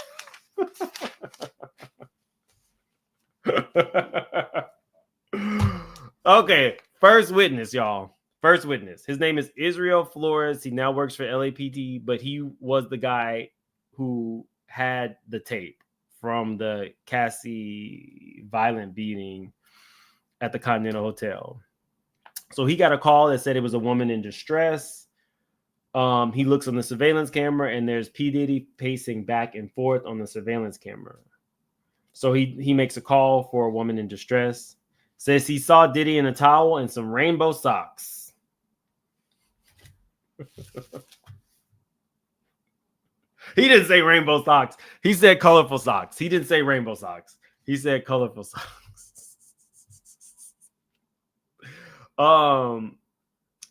Okay, first witness, y'all. First witness. His name is Israel Flores. He now works for LAPD, but he was the guy who had the tape from the Cassie violent beating at the Continental Hotel. So he got a call that said it was a woman in distress. He looks on the surveillance camera and there's P. Diddy pacing back and forth on the surveillance camera. So he makes a call for a woman in distress. Says he saw Diddy in a towel and some rainbow socks. He didn't say rainbow socks. He said colorful socks. He didn't say rainbow socks. He said colorful socks.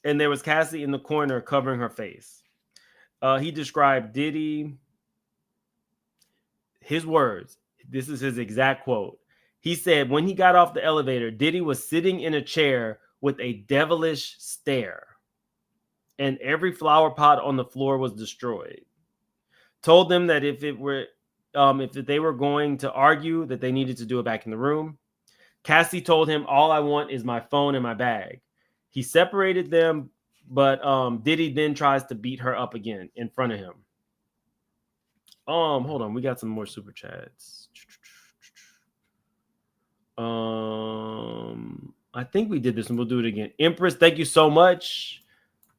And there was Cassie in the corner covering her face. He described Diddy, his words. This is his exact quote. He said, when he got off the elevator, Diddy was sitting in a chair with a devilish stare. And every flower pot on the floor was destroyed. Told them that if they were going to argue, that they needed to do it back in the room. Cassie told him, all I want is my phone and my bag. He separated them, but Diddy then tries to beat her up again in front of him. Hold on, we got some more super chats. I think we did this and we'll do it again. Empress, thank you so much.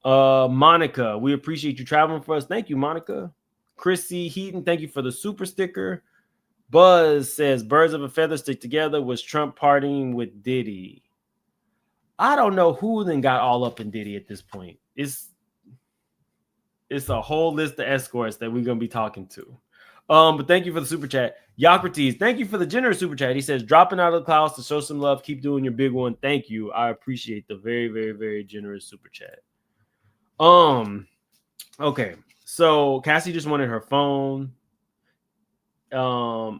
Monica, we appreciate you traveling for us. Thank you, Monica. Chrissy Heaton, thank you for the super sticker. Buzz says, birds of a feather stick together. Was Trump partying with Diddy? I don't know who then got all up in Diddy at this point. It's a whole list of escorts that we're going to be talking to. But thank you for the super chat. Yocrates, thank you for the generous super chat. He says, dropping out of the clouds to show some love. Keep doing your big one. Thank you. I appreciate the very, very, very generous super chat. Okay. So Cassie just wanted her phone.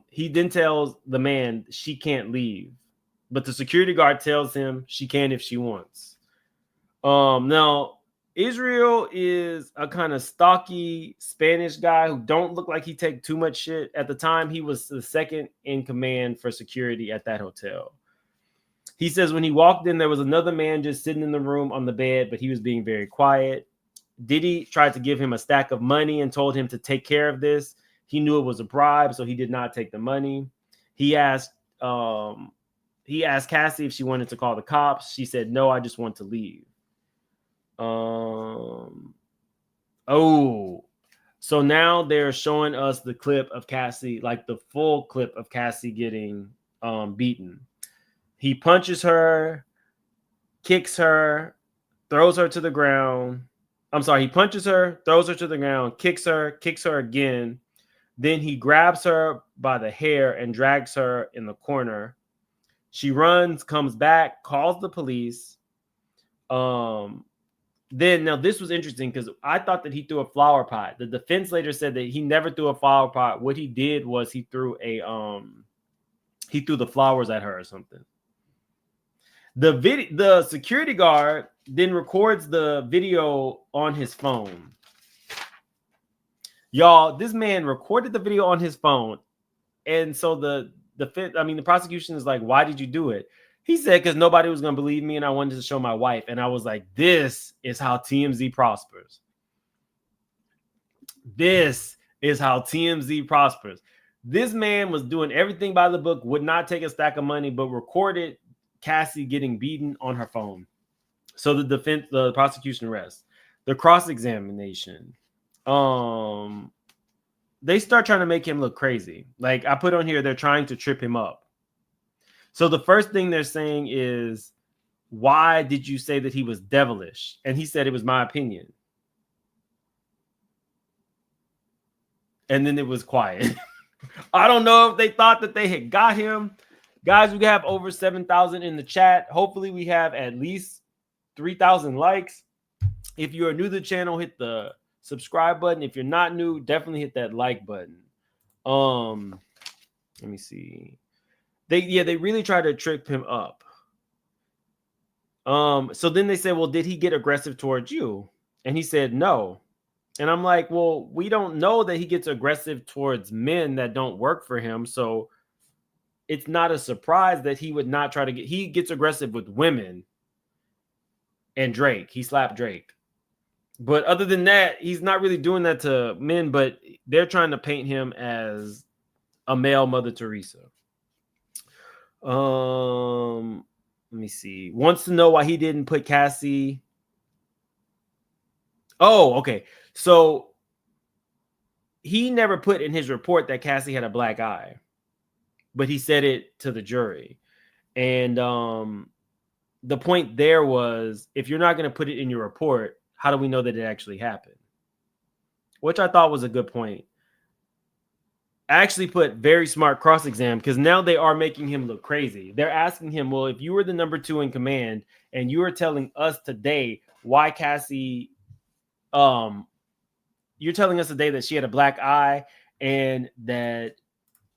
He then tells the man she can't leave, but the security guard tells him she can if she wants. Now Israel is a kind of stocky Spanish guy who don't look like he take too much shit. At the time, he was the second in command for security at that hotel. He says when he walked in, there was another man just sitting in the room on the bed, but he was being very quiet. Diddy tried to give him a stack of money and told him to take care of this. He knew it was a bribe, so he did not take the money. He asked Cassie if she wanted to call the cops. She said, no, I just want to leave. So now they're showing us the clip of Cassie, like the full clip of Cassie getting beaten. He punches her, kicks her, throws her to the ground. I'm sorry, he punches her, throws her to the ground, kicks her again. Then he grabs her by the hair and drags her in the corner. She runs, comes back, calls the police. Then now this was interesting because I thought that he threw a flower pot. The defense later said that he never threw a flower pot. What he did was he threw the flowers at her or something. The security guard then records the video on his phone. Y'all, this man recorded the video on his phone. And so the prosecution is like, why did you do it? He said, because nobody was going to believe me and I wanted to show my wife. And I was like, this is how TMZ prospers. This is how TMZ prospers. This man was doing everything by the book, would not take a stack of money, but recorded Cassie getting beaten on her phone. So the prosecution rests. The cross-examination. They start trying to make him look crazy. Like I put on here, they're trying to trip him up. So the first thing they're saying is, why did you say that he was devilish? And he said, it was my opinion. And then it was quiet. I don't know if they thought that they had got him. Guys, we have over 7,000 in the chat. Hopefully we have at least 3,000 likes. If you are new to the channel, hit the subscribe button. If you're not new, definitely hit that like button. Let me see. They really try to trip him up. So then they said, well, did he get aggressive towards you? And he said, no. And I'm like, well, we don't know that he gets aggressive towards men that don't work for him. So it's not a surprise that he would not try to he gets aggressive with women and Drake. He slapped Drake. But other than that, he's not really doing that to men, but they're trying to paint him as a male Mother Teresa. Let me see. Wants to know why he didn't put Cassie. Oh, okay. So he never put in his report that Cassie had a black eye, but he said it to the jury. And the point there was, if you're not going to put it in your report, how do we know that it actually happened? Which I thought was a good point. I actually put very smart cross-exam because now they are making him look crazy. They're asking him, well, if you were the number 2 in command and you are telling us today why Cassie, you're telling us today that she had a black eye and that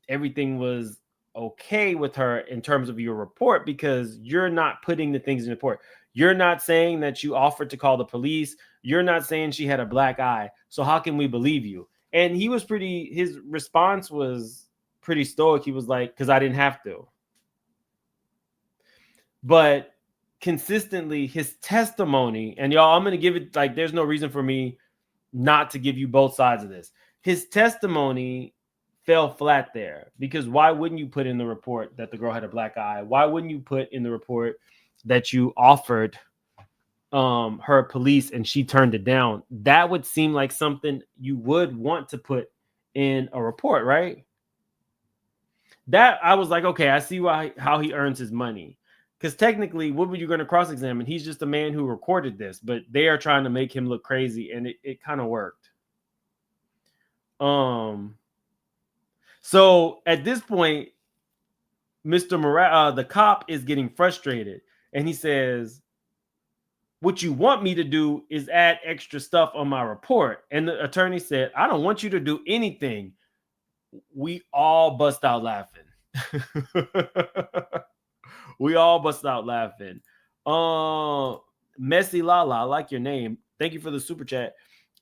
everything was okay with her in terms of your report, because you're not putting the things in the report. You're not saying that you offered to call the police. You're not saying she had a black eye. So how can we believe you? And his response was pretty stoic. He was like, because I didn't have to. But consistently, his testimony, and y'all, I'm going to give it, like, there's no reason for me not to give you both sides of this. His testimony fell flat there, because why wouldn't you put in the report that the girl had a black eye? Why wouldn't you put in the report that you offered her police and she turned it down? That would seem like something you would want to put in a report, right? That I was like, okay, I see how he earns his money. Because technically, what were you going to cross-examine? He's just a man who recorded this, but they are trying to make him look crazy, and it kind of worked. So at this point, Mr. the cop is getting frustrated, and he says, what you want me to do is add extra stuff on my report. And the attorney said, I don't want you to do anything. We all bust out laughing. We all bust out laughing. Messy Lala, I like your name. Thank you for the super chat.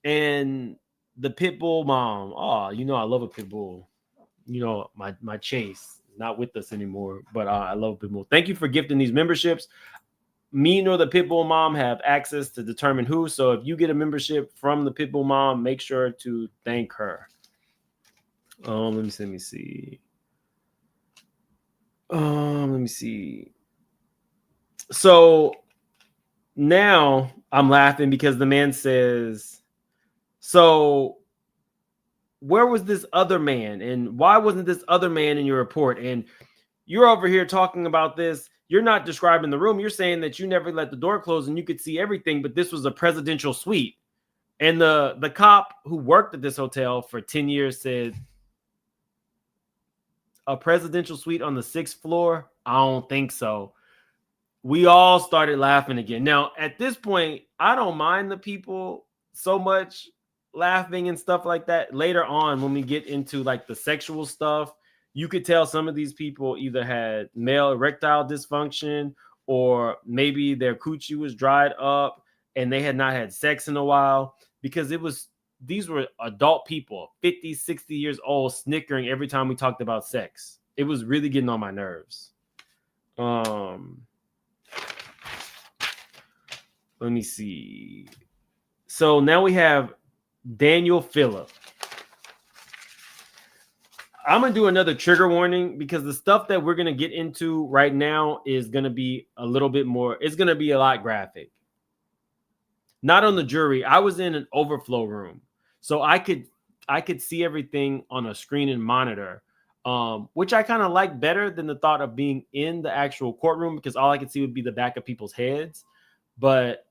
And the Pitbull mom. Oh, you know I love a Pitbull. You know, my Chase not with us anymore, but I love Pitbull. Thank you for gifting these memberships. Me nor the Pitbull mom have access to determine who. So if you get a membership from the Pitbull mom, make sure to thank her. Let me see. Let me see. So now I'm laughing because the man says, so where was this other man? And why wasn't this other man in your report? And you're over here talking about this. You're not describing the room. You're saying that you never let the door close and you could see everything, but this was a presidential suite. And the cop who worked at this hotel for 10 years said, a presidential suite on the 6th floor? I don't think so. We all started laughing again. Now, at this point, I don't mind the people so much laughing and stuff like that. Later on, when we get into like the sexual stuff, you could tell some of these people either had male erectile dysfunction or maybe their coochie was dried up and they had not had sex in a while, because these were adult people, 50, 60 years old, snickering every time we talked about sex. It was really getting on my nerves. Let me see. So now we have Daniel Phillip. I'm going to do another trigger warning because the stuff that we're going to get into right now is going to be a little bit more, it's going to be a lot graphic. Not on the jury. I was in an overflow room, so I could see everything on a screen and monitor, which I kind of like better than the thought of being in the actual courtroom, because all I could see would be the back of people's heads. But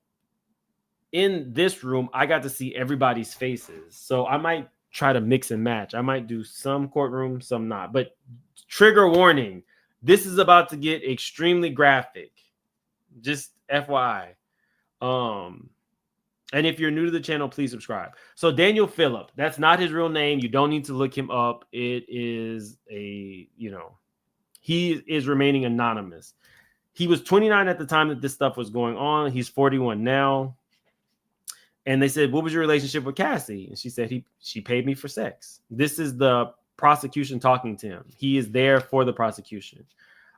in this room, I got to see everybody's faces. So I might try to mix and match. I might do some courtroom, some not. But trigger warning, this is about to get extremely graphic. Just FYI. And if you're new to the channel, please subscribe. So Daniel Phillip, that's not his real name. You don't need to look him up. It is he is remaining anonymous. He was 29 at the time that this stuff was going on. He's 41 now. And they said, what was your relationship with Cassie? And she said, she paid me for sex. This is the prosecution talking to him. He is there for the prosecution.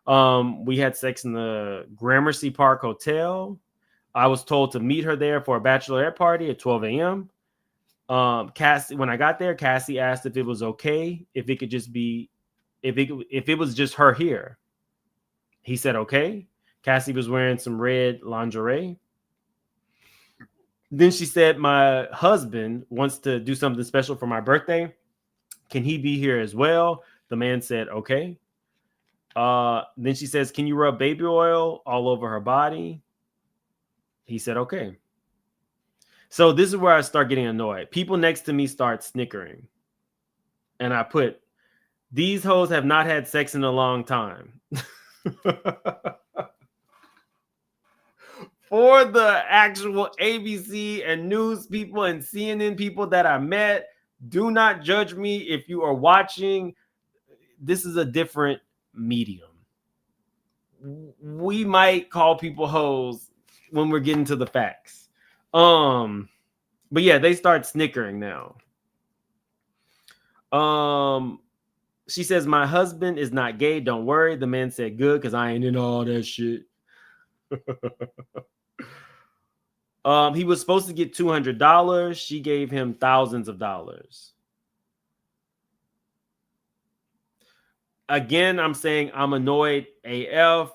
We had sex in the Gramercy Park Hotel. I was told to meet her there for a bachelorette party at 12 a.m. Cassie, when I got there, Cassie asked if it was okay, if it could just be, if it was just her here. He said, okay. Cassie was wearing some red lingerie. Then she said, my husband wants to do something special for my birthday. Can he be here as well? The man said, okay. Then she says, can you rub baby oil all over her body? He said, okay. So this is where I start getting annoyed. People next to me start snickering. And I put, these hoes have not had sex in a long time. For the actual ABC and news people and CNN people that I met, do not judge me if you are watching. This is a different medium. We might call people hoes when we're getting to the facts. But yeah, they start snickering now. She says, my husband is not gay. Don't worry. The man said, good, because I ain't in all that shit. He was supposed to get $200. She gave him thousands of dollars. Again, I'm saying I'm annoyed AF.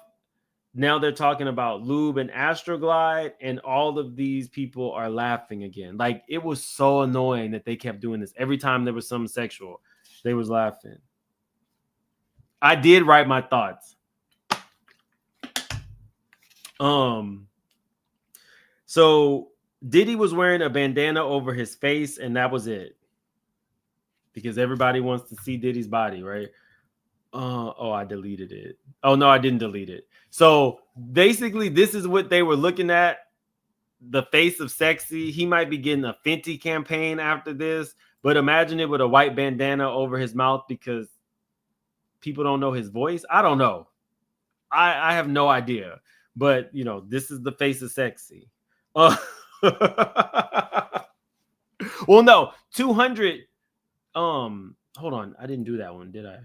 Now they're talking about lube and Astroglide, and all of these people are laughing again. Like, it was so annoying that they kept doing this. Every time there was something sexual, they was laughing. I did write my thoughts. So Diddy was wearing a bandana over his face, and that was it. Because everybody wants to see Diddy's body, right? Oh, I deleted it. Oh, no, I didn't delete it. So basically, this is what they were looking at. The face of sexy. He might be getting a Fenty campaign after this, but imagine it with a white bandana over his mouth because people don't know his voice. I don't know. I have no idea. But, you know, this is the face of sexy. Well, no, 200. Hold on. I didn't do that one, did I?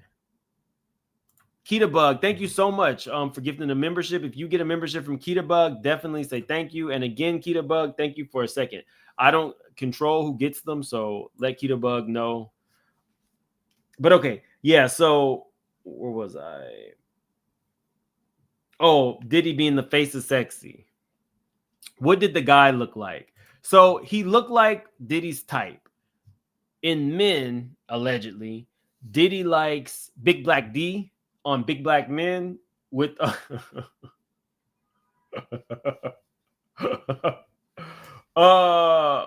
Kita Bug, thank you so much for gifting a membership. If you get a membership from Kita Bug, definitely say thank you. And again, Kita Bug, thank you for a second. I don't control who gets them, so let Kita Bug know. But okay, yeah, so where was I? Oh, Diddy being the face of sexy. What did the guy look like? So he looked like Diddy's type. in men, allegedly, Diddy likes Big Black D on Big Black Men with oh,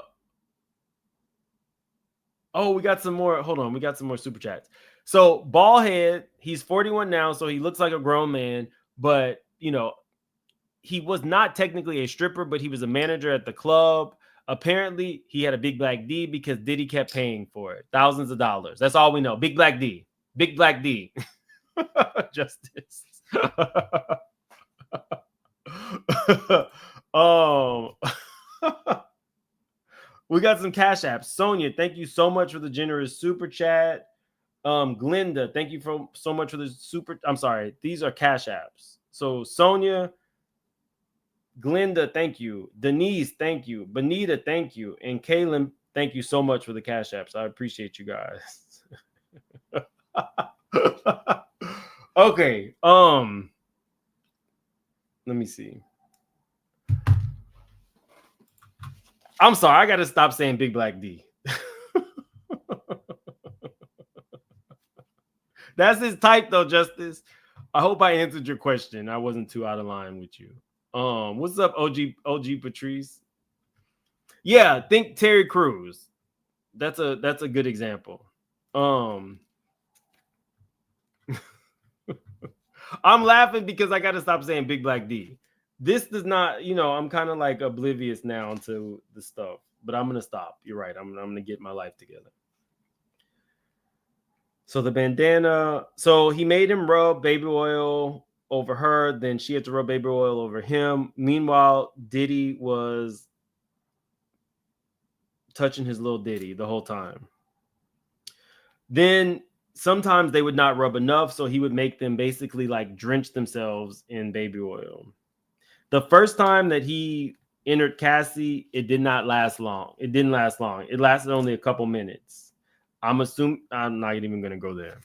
we got some more. Hold on, we got some more super chats. So Ballhead, he's 41 now, so he looks like a grown man, but you know, he was not technically a stripper, but he was a manager at the club. Apparently, he had a Big Black D because Diddy kept paying for it. Thousands of dollars. That's all we know. Big Black D. Big Black D. Justice. We got some cash apps. Sonia, thank you so much for the generous super chat. Glinda, thank you so much for the super. I'm sorry, these are cash apps. So Sonia, Glinda, thank you. Denise, thank you. Benita, thank you. And Kaylin, thank you so much for the cash apps. I appreciate you guys. Okay. Let me see. I'm sorry, I gotta stop saying Big Black D. That's his type, though, Justice. I hope I answered your question. I wasn't too out of line with you. What's up, OG Patrice? Yeah, think Terry Crews. That's a good example. I'm laughing because I gotta stop saying Big Black D. This does not, you know, I'm kind of like oblivious now to the stuff, but I'm gonna stop. You're right. I'm gonna get my life together. So the bandana. So he made him rub baby oil over her. Then she had to rub baby oil over him. Meanwhile, Diddy was touching his little Diddy the whole time. Then sometimes they would not rub enough, so he would make them basically like drench themselves in baby oil. The first time that he entered Cassie, it did not last long. It didn't last long. It lasted only a couple minutes. I'm assuming I'm not even going to go there.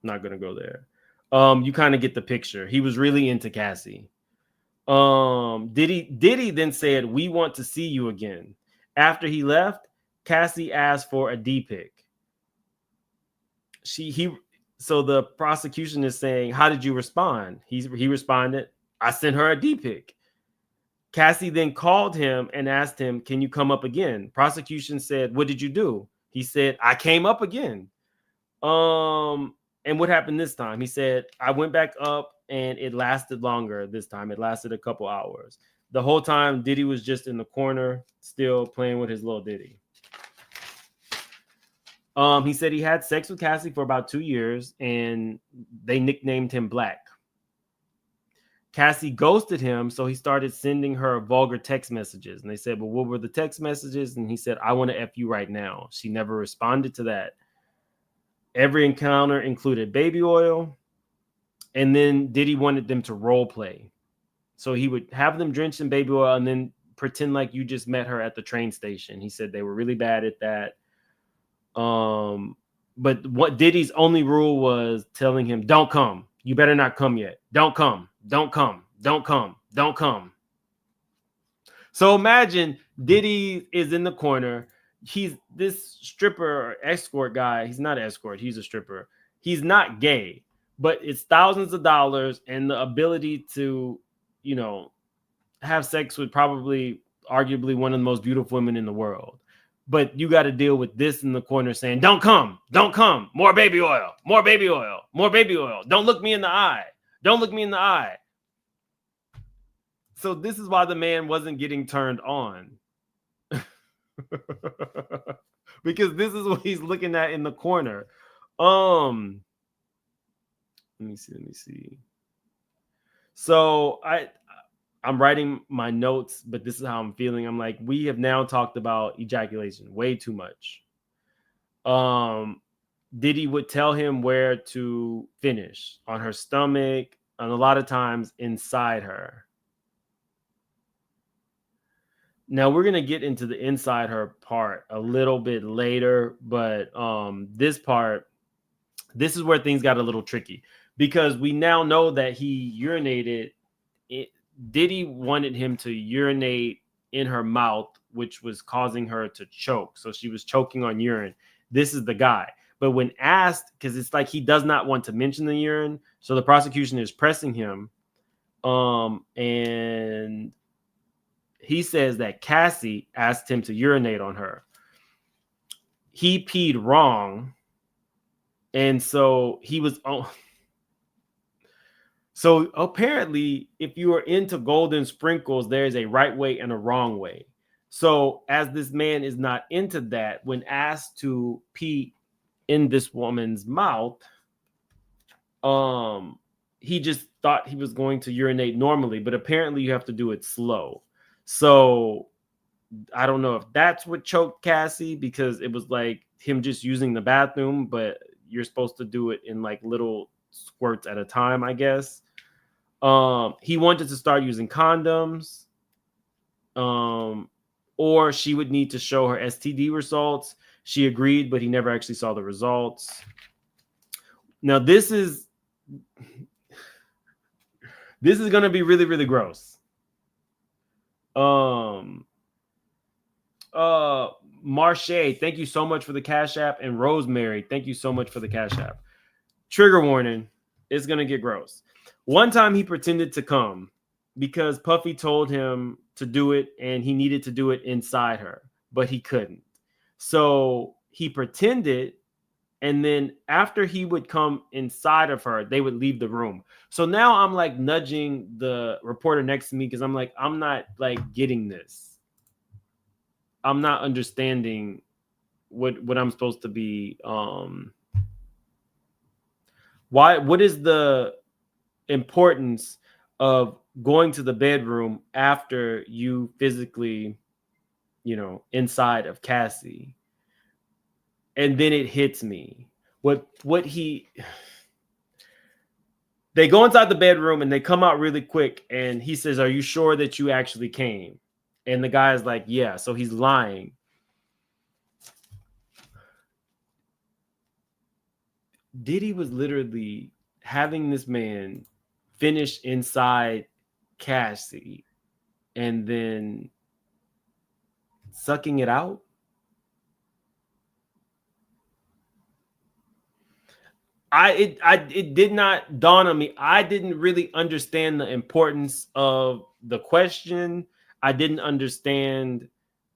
Not going to go there. You kind of get the picture. He was really into Cassie. Diddy then said, "We want to see you again." After he left, Cassie asked for a D pic. So the prosecution is saying, "How did you respond?" He responded, "I sent her a D pic." Cassie then called him and asked him, "Can you come up again?" Prosecution said, "What did you do?" He said, "I came up again." And what happened this time? He said, "I went back up and it lasted longer this time. It lasted a couple hours." The whole time, Diddy was just in the corner, still playing with his little Diddy. He said he had sex with Cassie for about 2 years and they nicknamed him Black. Cassie ghosted him, so he started sending her vulgar text messages. And they said, "Well, what were the text messages?" And he said, "I want to F you right now." She never responded to that. Every encounter included baby oil. And then Diddy wanted them to role play. So he would have them drenched in baby oil and then pretend like you just met her at the train station. He said they were really bad at that. But what Diddy's only rule was telling him, "Don't come. You better not come yet. Don't come. Don't come. Don't come. Don't come." So imagine Diddy is in the corner. He's this stripper or escort guy. He's not an escort. He's a stripper. He's not gay, but it's thousands of dollars and the ability to, you know, have sex with probably arguably one of the most beautiful women in the world. But you got to deal with this in the corner saying, "Don't come. Don't come. More baby oil. More baby oil. More baby oil. Don't look me in the eye. Don't look me in the eye." So this is why the man wasn't getting turned on. Because this is what he's looking at in the corner. Let me see. So I'm writing my notes, but this is how I'm feeling. I'm like, we have now talked about ejaculation way too much. Diddy would tell him where to finish, on her stomach, and a lot of times inside her. Now we're going to get into the inside her part a little bit later, but this is where things got a little tricky because we now know that he urinated. Diddy wanted him to urinate in her mouth, which was causing her to choke. So she was choking on urine. This is the guy. But when asked, because it's like he does not want to mention the urine, so the prosecution is pressing him. And he says that Cassie asked him to urinate on her. He peed wrong. And so he was... So apparently, if you are into golden sprinkles, there's a right way and a wrong way. So as this man is not into that, when asked to pee in this woman's mouth, he just thought he was going to urinate normally, but apparently you have to do it slow. So I don't know if that's what choked Cassie, because it was like him just using the bathroom, but you're supposed to do it in like little squirts at a time, I guess. He wanted to start using condoms, or she would need to show her STD results. She agreed, but he never actually saw the results. Now, this is going to be really, really gross. Marche, thank you so much for the Cash App. And Rosemary, thank you so much for the Cash App. Trigger warning, it's going to get gross. One time he pretended to come because Puffy told him to do it and he needed to do it inside her, but he couldn't. So he pretended, and then after he would come inside of her, they would leave the room. So now I'm like nudging the reporter next to me because I'm like, I'm not like getting this. I'm not understanding what I'm supposed to be. What is the importance of going to the bedroom after you physically, inside of Cassie? And then it hits me. They go inside the bedroom and they come out really quick. And he says, "Are you sure that you actually came?" And the guy is like, "Yeah." So he's lying. Diddy was literally having this man finish inside Cassie and then sucking it out. It did not dawn on me. I didn't really understand the importance of the question. I didn't understand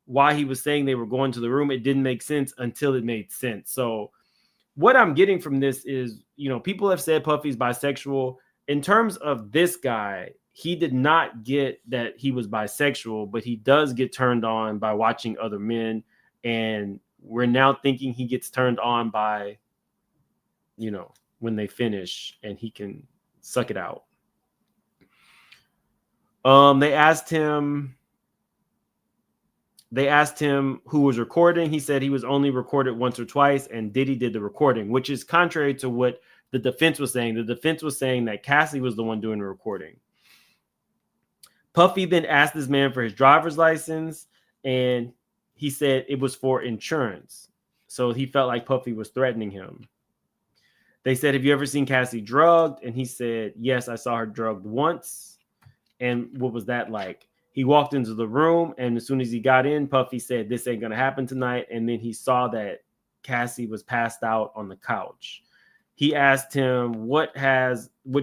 why he was saying they were going to the room. It didn't make sense until it made sense. So what I'm getting from this is, people have said Puffy's bisexual. In terms of this guy, he did not get that he was bisexual, but he does get turned on by watching other men. And we're now thinking he gets turned on by, when they finish and he can suck it out. They asked him who was recording. He said he was only recorded once or twice, and Diddy did the recording, which is contrary to what the defense was saying. The defense was saying that Cassie was the one doing the recording. Puffy then asked this man for his driver's license, and he said it was for insurance. So he felt like Puffy was threatening him. They said, "Have you ever seen Cassie drugged?" And he said, "Yes, I saw her drugged once." And what was that like? He walked into the room, and as soon as he got in, Puffy said, "This ain't going to happen tonight." And then he saw that Cassie was passed out on the couch. He asked him, what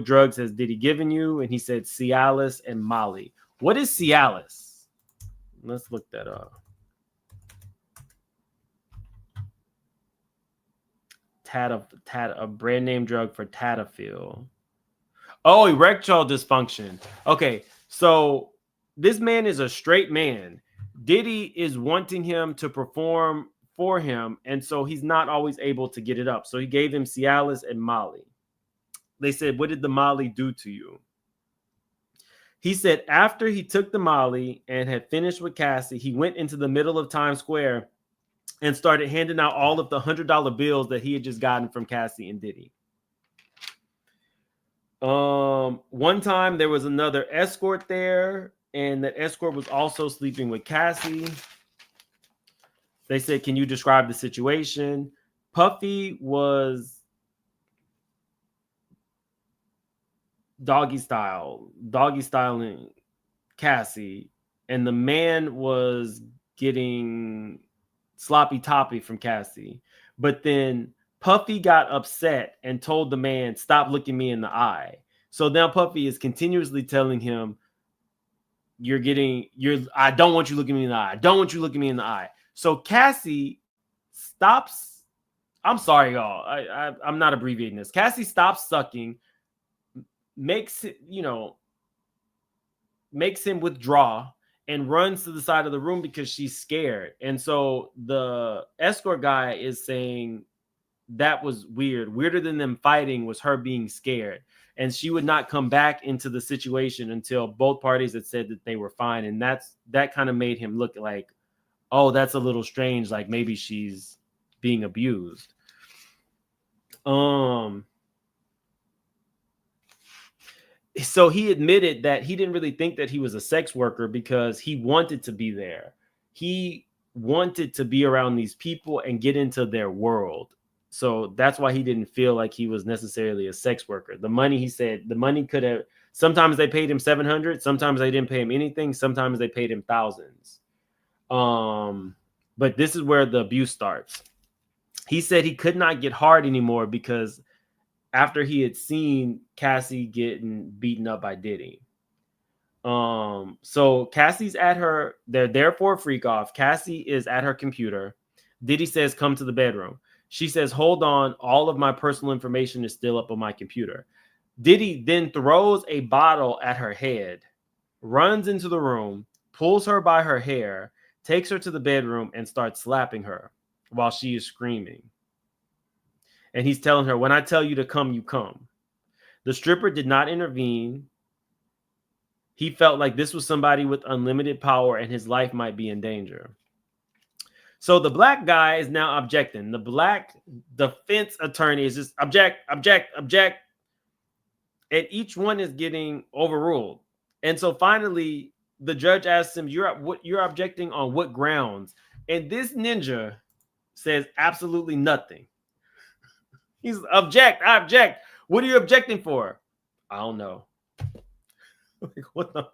drugs has Diddy given you? And he said, Cialis and Molly. What is Cialis? Let's look that up. A brand name drug for Tadalafil. Oh, erectile dysfunction. Okay, so this man is a straight man. Diddy is wanting him to perform for him, and so he's not always able to get it up. So he gave him Cialis and Molly. They said, "What did the Molly do to you?" He said after he took the Molly and had finished with Cassie, he went into the middle of Times Square and started handing out all of the $100 bills that he had just gotten from Cassie and Diddy. One time there was another escort there, and that escort was also sleeping with Cassie. They said, "Can you describe the situation?" Puffy was doggy styling Cassie, and the man was getting sloppy toppy from Cassie. But then Puffy got upset and told the man, "Stop looking me in the eye." So now Puffy is continuously telling him, I don't want you looking me in the eye. I don't want you looking me in the eye. So Cassie stops. I'm sorry, y'all. I'm not abbreviating this. Cassie stops sucking, makes him withdraw, and runs to the side of the room because she's scared. And so the escort guy is saying that was weird. Weirder than them fighting was her being scared. And she would not come back into the situation until both parties had said that they were fine. And that kind of made him look like, oh, that's a little strange. Like maybe she's being abused. So he admitted that he didn't really think that he was a sex worker because he wanted to be there. He wanted to be around these people and get into their world. So that's why he didn't feel like he was necessarily a sex worker. The money, he said, the money could have, sometimes they paid him $700, sometimes they didn't pay him anything, sometimes they paid him thousands. But this is where the abuse starts. He said he could not get hard anymore because after he had seen Cassie getting beaten up by Diddy. So Cassie's at her, they're there for a freak off. Cassie is at her computer. Diddy says, "Come to the bedroom." She says, "Hold on, all of my personal information is still up on my computer." Diddy then throws a bottle at her head, runs into the room, pulls her by her hair, takes her to the bedroom, and starts slapping her while she is screaming. And he's telling her, "When I tell you to come, you come." The stripper did not intervene. He felt like this was somebody with unlimited power and his life might be in danger. So the black guy is now objecting. The black defense attorney is just object. And each one is getting overruled. And so finally, the judge asks him, you're objecting on what grounds? And this ninja says absolutely nothing. He's I object. What are you objecting for? I don't know. Like, what the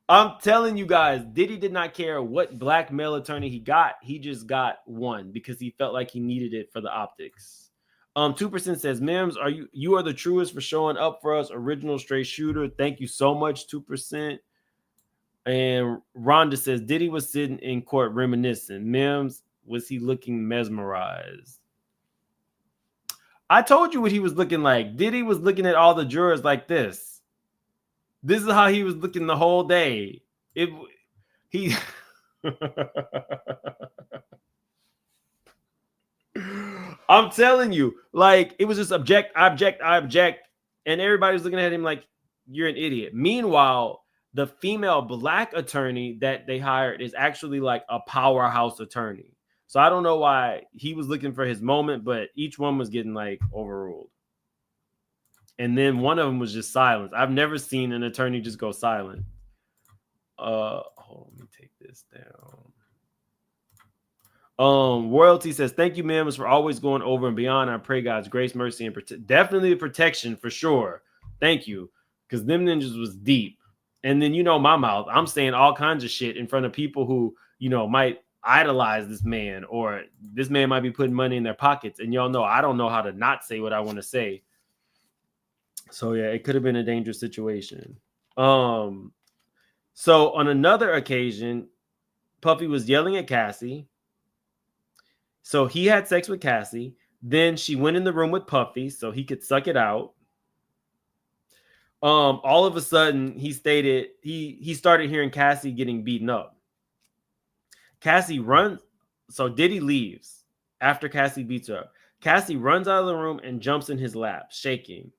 I'm telling you guys, Diddy did not care what black male attorney he got. He just got one because he felt like he needed it for the optics. 2% says, "Mims, you are the truest for showing up for us. Original straight shooter. Thank you so much, 2%. And Rhonda says, "Diddy was sitting in court reminiscing. Mims, was he looking mesmerized?" I told you what he was looking like. Diddy was looking at all the jurors like this. This is how he was looking the whole day. I'm telling you, like, it was just object. And everybody was looking at him like, you're an idiot. Meanwhile, the female black attorney that they hired is actually like a powerhouse attorney. So I don't know why he was looking for his moment, but each one was getting like overruled. And then one of them was just silent. I've never seen an attorney just go silent. Hold on, let me take this down. Royalty says, "Thank you, Mims, for always going over and beyond. I pray God's grace, mercy, and definitely protection for sure. Thank you." Because them ninjas was deep. And then, my mouth, I'm saying all kinds of shit in front of people who, might idolize this man, or this man might be putting money in their pockets. And y'all know, I don't know how to not say what I want to say. So yeah, it could have been a dangerous situation. So on another occasion, Puffy was yelling at Cassie. So he had sex with Cassie. Then she went in the room with Puffy so he could suck it out. All of a sudden, he stated he started hearing Cassie getting beaten up. Cassie runs. So Diddy leaves after Cassie beats her up. Cassie runs out of the room and jumps in his lap, shaking.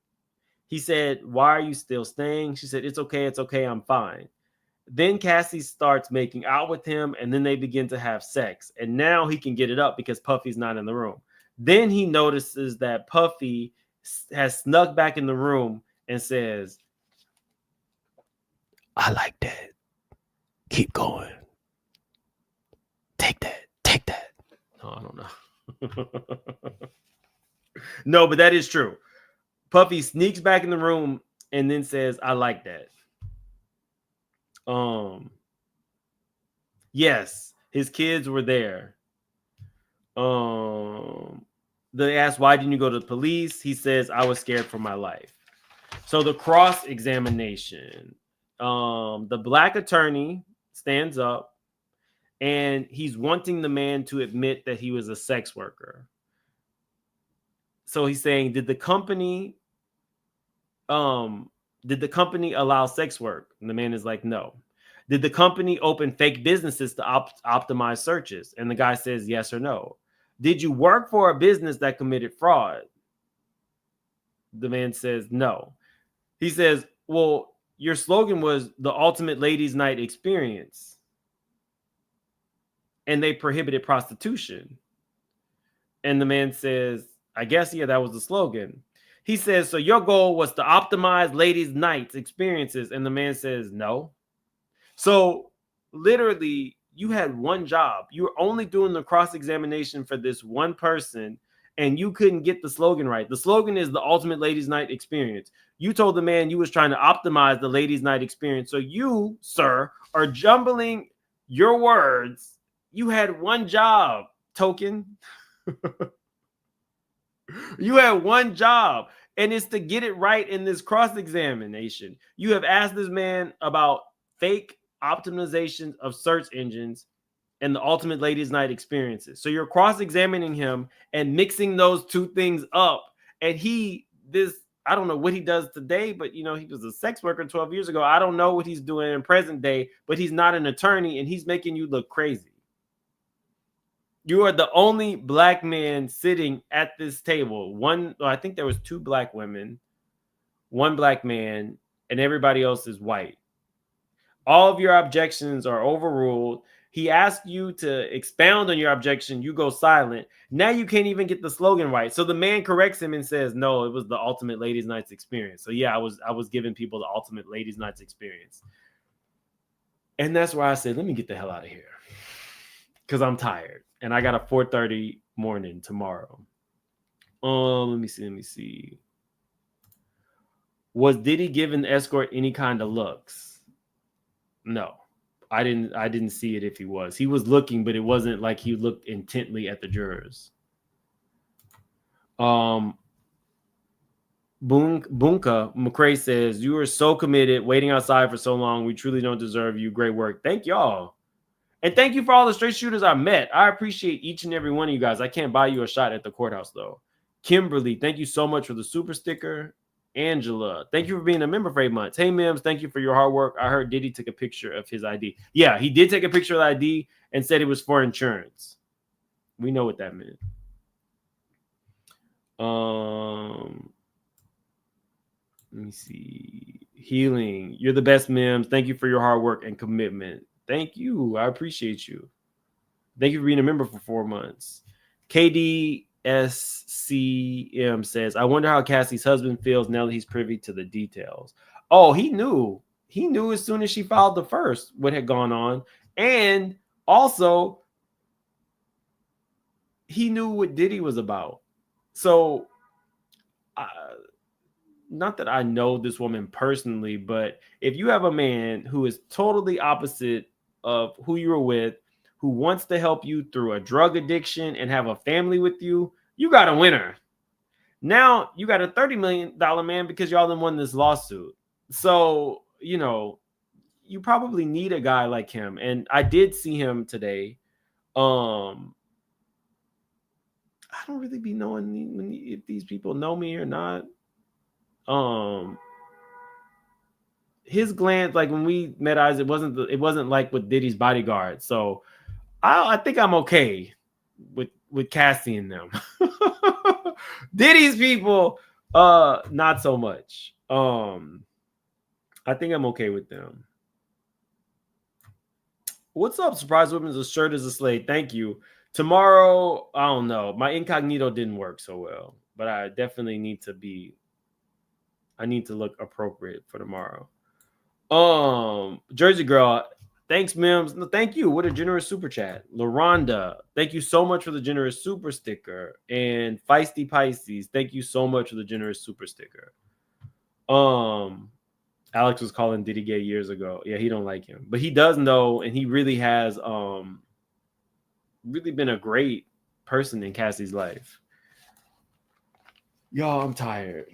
He said, "Why are you still staying?" She said, it's okay, I'm fine." Then Cassie starts making out with him, and then they begin to have sex. And now he can get it up because Puffy's not in the room. Then he notices that Puffy has snuck back in the room and says, "I like that. Keep going. Take that. No, I don't know. No, but that is true. Puffy sneaks back in the room and then says, "I like that." Yes, his kids were there. They asked, why didn't you go to the police? He says, I was scared for my life. So the cross-examination, the black attorney stands up and he's wanting the man to admit that he was a sex worker. So he's saying, did the company allow sex work? And the man is like, no. Did the company open fake businesses to optimize searches? And the guy says yes or no. Did you work for a business that committed fraud? The man says no. He says, well, your slogan was the ultimate ladies' night experience. And they prohibited prostitution. And the man says, I guess, yeah, that was the slogan. He says, so your goal was to optimize ladies' nights experiences. And the man says, no. So literally, you had one job. You were only doing the cross-examination for this one person, and you couldn't get the slogan right. The slogan is the ultimate ladies' night experience. You told the man you was trying to optimize the ladies' night experience. So you, sir, are jumbling your words. You had one job, token. You had one job, and it's to get it right in this cross-examination. You have asked this man about fake optimizations of search engines and the ultimate ladies' night experiences. So you're cross-examining him and mixing those two things up. And I don't know what he does today, but he was a sex worker 12 years ago. I don't know what he's doing in present day, but he's not an attorney and he's making you look crazy. You are the only black man sitting at this table. I think there was 2 black women, 1 black man, and everybody else is white. All of your objections are overruled. He asked you to expound on your objection. You go silent. Now you can't even get the slogan right. So the man corrects him and says, no, it was the ultimate ladies' nights experience. So yeah, I was giving people the ultimate ladies' nights experience. And that's why I said, let me get the hell out of here. Because I'm tired. And I got a 4:30 morning tomorrow. Let me see. Was Diddy giving the escort any kind of looks? No. I didn't see it if he was. He was looking, but it wasn't like he looked intently at the jurors. Bunka McCrae says, you were so committed, waiting outside for so long. We truly don't deserve you. Great work. Thank y'all. And thank you for all the straight shooters I met. I appreciate each and every one of you guys. I can't buy you a shot at the courthouse, though. Kimberly, thank you so much for the super sticker. Angela, thank you for being a member for 8 months. Hey, Mims, thank you for your hard work. I heard Diddy took a picture of his ID. Yeah, he did take a picture of the ID and said it was for insurance. We know what that meant. Let me see. Healing, you're the best, Mims. Thank you for your hard work and commitment. Thank you. I appreciate you. Thank you for being a member for 4 months. KDSCM says, I wonder how Cassie's husband feels now that he's privy to the details. Oh, he knew. He knew as soon as she filed the first what had gone on. And also, he knew what Diddy was about. So, not that I know this woman personally, but if you have a man who is totally opposite of who you were with, who wants to help you through a drug addiction and have a family with you, you got a winner. Now you got a $30 million man because y'all done won this lawsuit. So, you probably need a guy like him. And I did see him today. I don't really be knowing if these people know me or not. His glance, like when we met eyes, it wasn't like with Diddy's bodyguard. So I think I'm okay with Cassie and them. Diddy's people, not so much. I think I'm okay with them. What's up, Surprise Women's? A shirt is a slave. Thank you. Tomorrow, I don't know. My incognito didn't work so well, but I definitely need to look appropriate for tomorrow. Jersey Girl, thanks, Mims. No, thank you. What a generous super chat. LaRonda, thank you so much for the generous super sticker. And Feisty Pisces, thank you so much for the generous super sticker. Alex was calling Diddy gay years ago. Yeah, he don't like him, but he does know, and he really has really been a great person in Cassie's life. Y'all, I'm tired.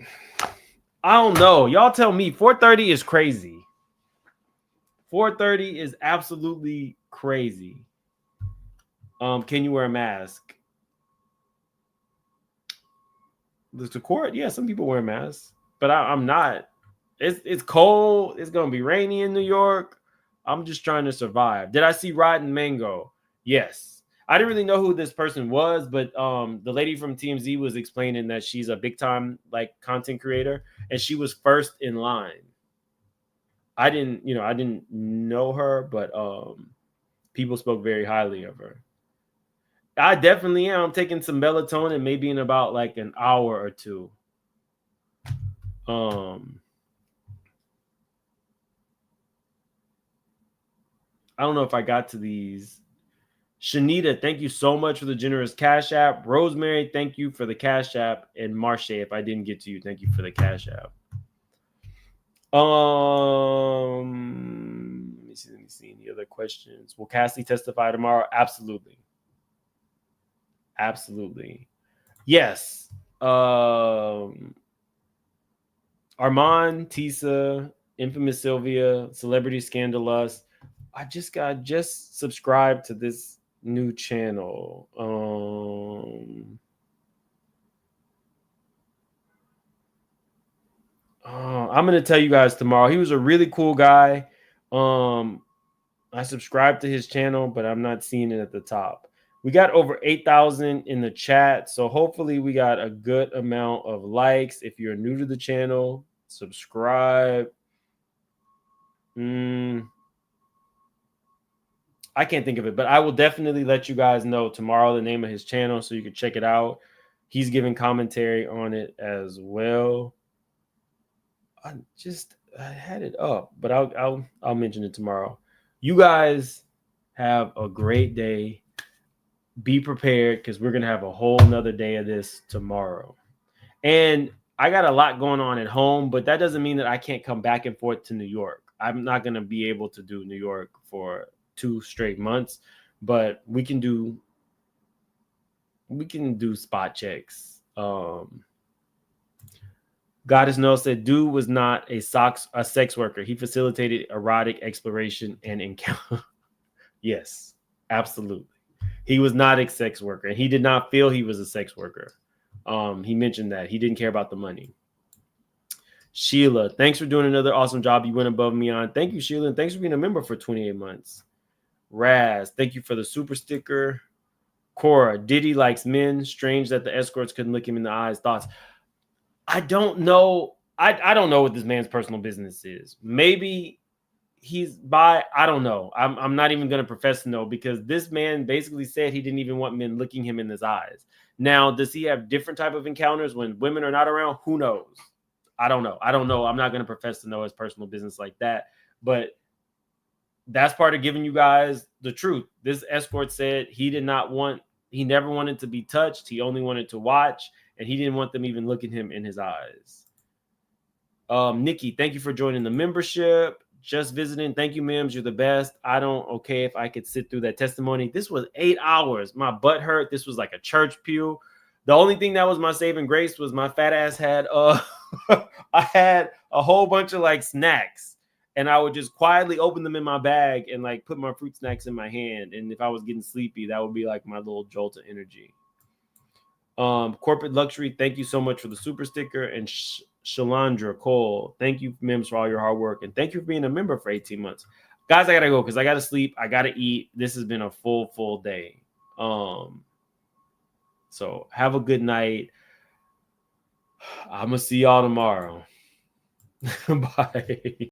I don't know. Y'all tell me. 4:30 is crazy. 4:30 is absolutely crazy. Can you wear a mask? The court, yeah, some people wear masks, but I'm not. It's cold. It's gonna be rainy in New York. I'm just trying to survive. Did I see Rotten Mango? Yes. I didn't really know who this person was, but the lady from TMZ was explaining that she's a big time like content creator, and she was first in line. I didn't know her, but people spoke very highly of her. I definitely am. I'm taking some melatonin maybe in about like an hour or two. I don't know if I got to these. Shanita, thank you so much for the generous Cash App. Rosemary, thank you for the Cash App. And Marche, if I didn't get to you, thank you for the Cash App. Let me see any other questions. Will Cassie testify tomorrow? Absolutely. Absolutely. Yes. Armand, Tisa, Infamous Sylvia, Celebrity Scandalous. I just subscribed to this new channel. I'm gonna tell you guys tomorrow. He was a really cool guy. I subscribed to his channel, but I'm not seeing it at the top. We got over 8,000 in the chat, so hopefully we got a good amount of likes. If you're new to the channel, subscribe. I can't think of it, but I will definitely let you guys know tomorrow the name of his channel so you can check it out. He's giving commentary on it as well. I had it up, but I'll mention it tomorrow. You guys have a great day. Be prepared because we're gonna have a whole nother day of this tomorrow. And I got a lot going on at home, but that doesn't mean that I can't come back and forth to New York. I'm not gonna be able to do New York for 2 straight months, but we can do spot checks. Goddess Noel said, dude was not a sex worker. He facilitated erotic exploration and encounter. Yes, absolutely. He was not a sex worker, and he did not feel he was a sex worker. He mentioned that. He didn't care about the money. Sheila, thanks for doing another awesome job. You went above me on. Thank you, Sheila, and thanks for being a member for 28 months. Raz, thank you for the super sticker. Cora, Diddy likes men. Strange that the escorts couldn't look him in the eyes. Thoughts? I don't know. I don't know what this man's personal business is. Maybe he's bi. I don't know. I'm not even going to profess to know because this man basically said he didn't even want men looking him in his eyes. Now, does he have different type of encounters when women are not around? Who knows? I don't know. I'm not going to profess to know his personal business like that. But that's part of giving you guys the truth. This escort said he never wanted to be touched. He only wanted to watch, and he didn't want them even looking him in his eyes. Nikki, thank you for joining the membership. Just visiting. Thank you, MIMS. You're the best. If I could sit through that testimony. This was 8 hours. My butt hurt. This was like a church pew. The only thing that was my saving grace was my fat ass had I had a whole bunch of like snacks, and I would just quietly open them in my bag and like put my fruit snacks in my hand. And if I was getting sleepy, that would be like my little jolt of energy. Corporate Luxury, thank you so much for the super sticker. And Shalandra Cole, thank you, MIMS, for all your hard work. And thank you for being a member for 18 months. Guys, I got to go because I got to sleep. I got to eat. This has been a full day. So have a good night. I'm going to see y'all tomorrow. Bye.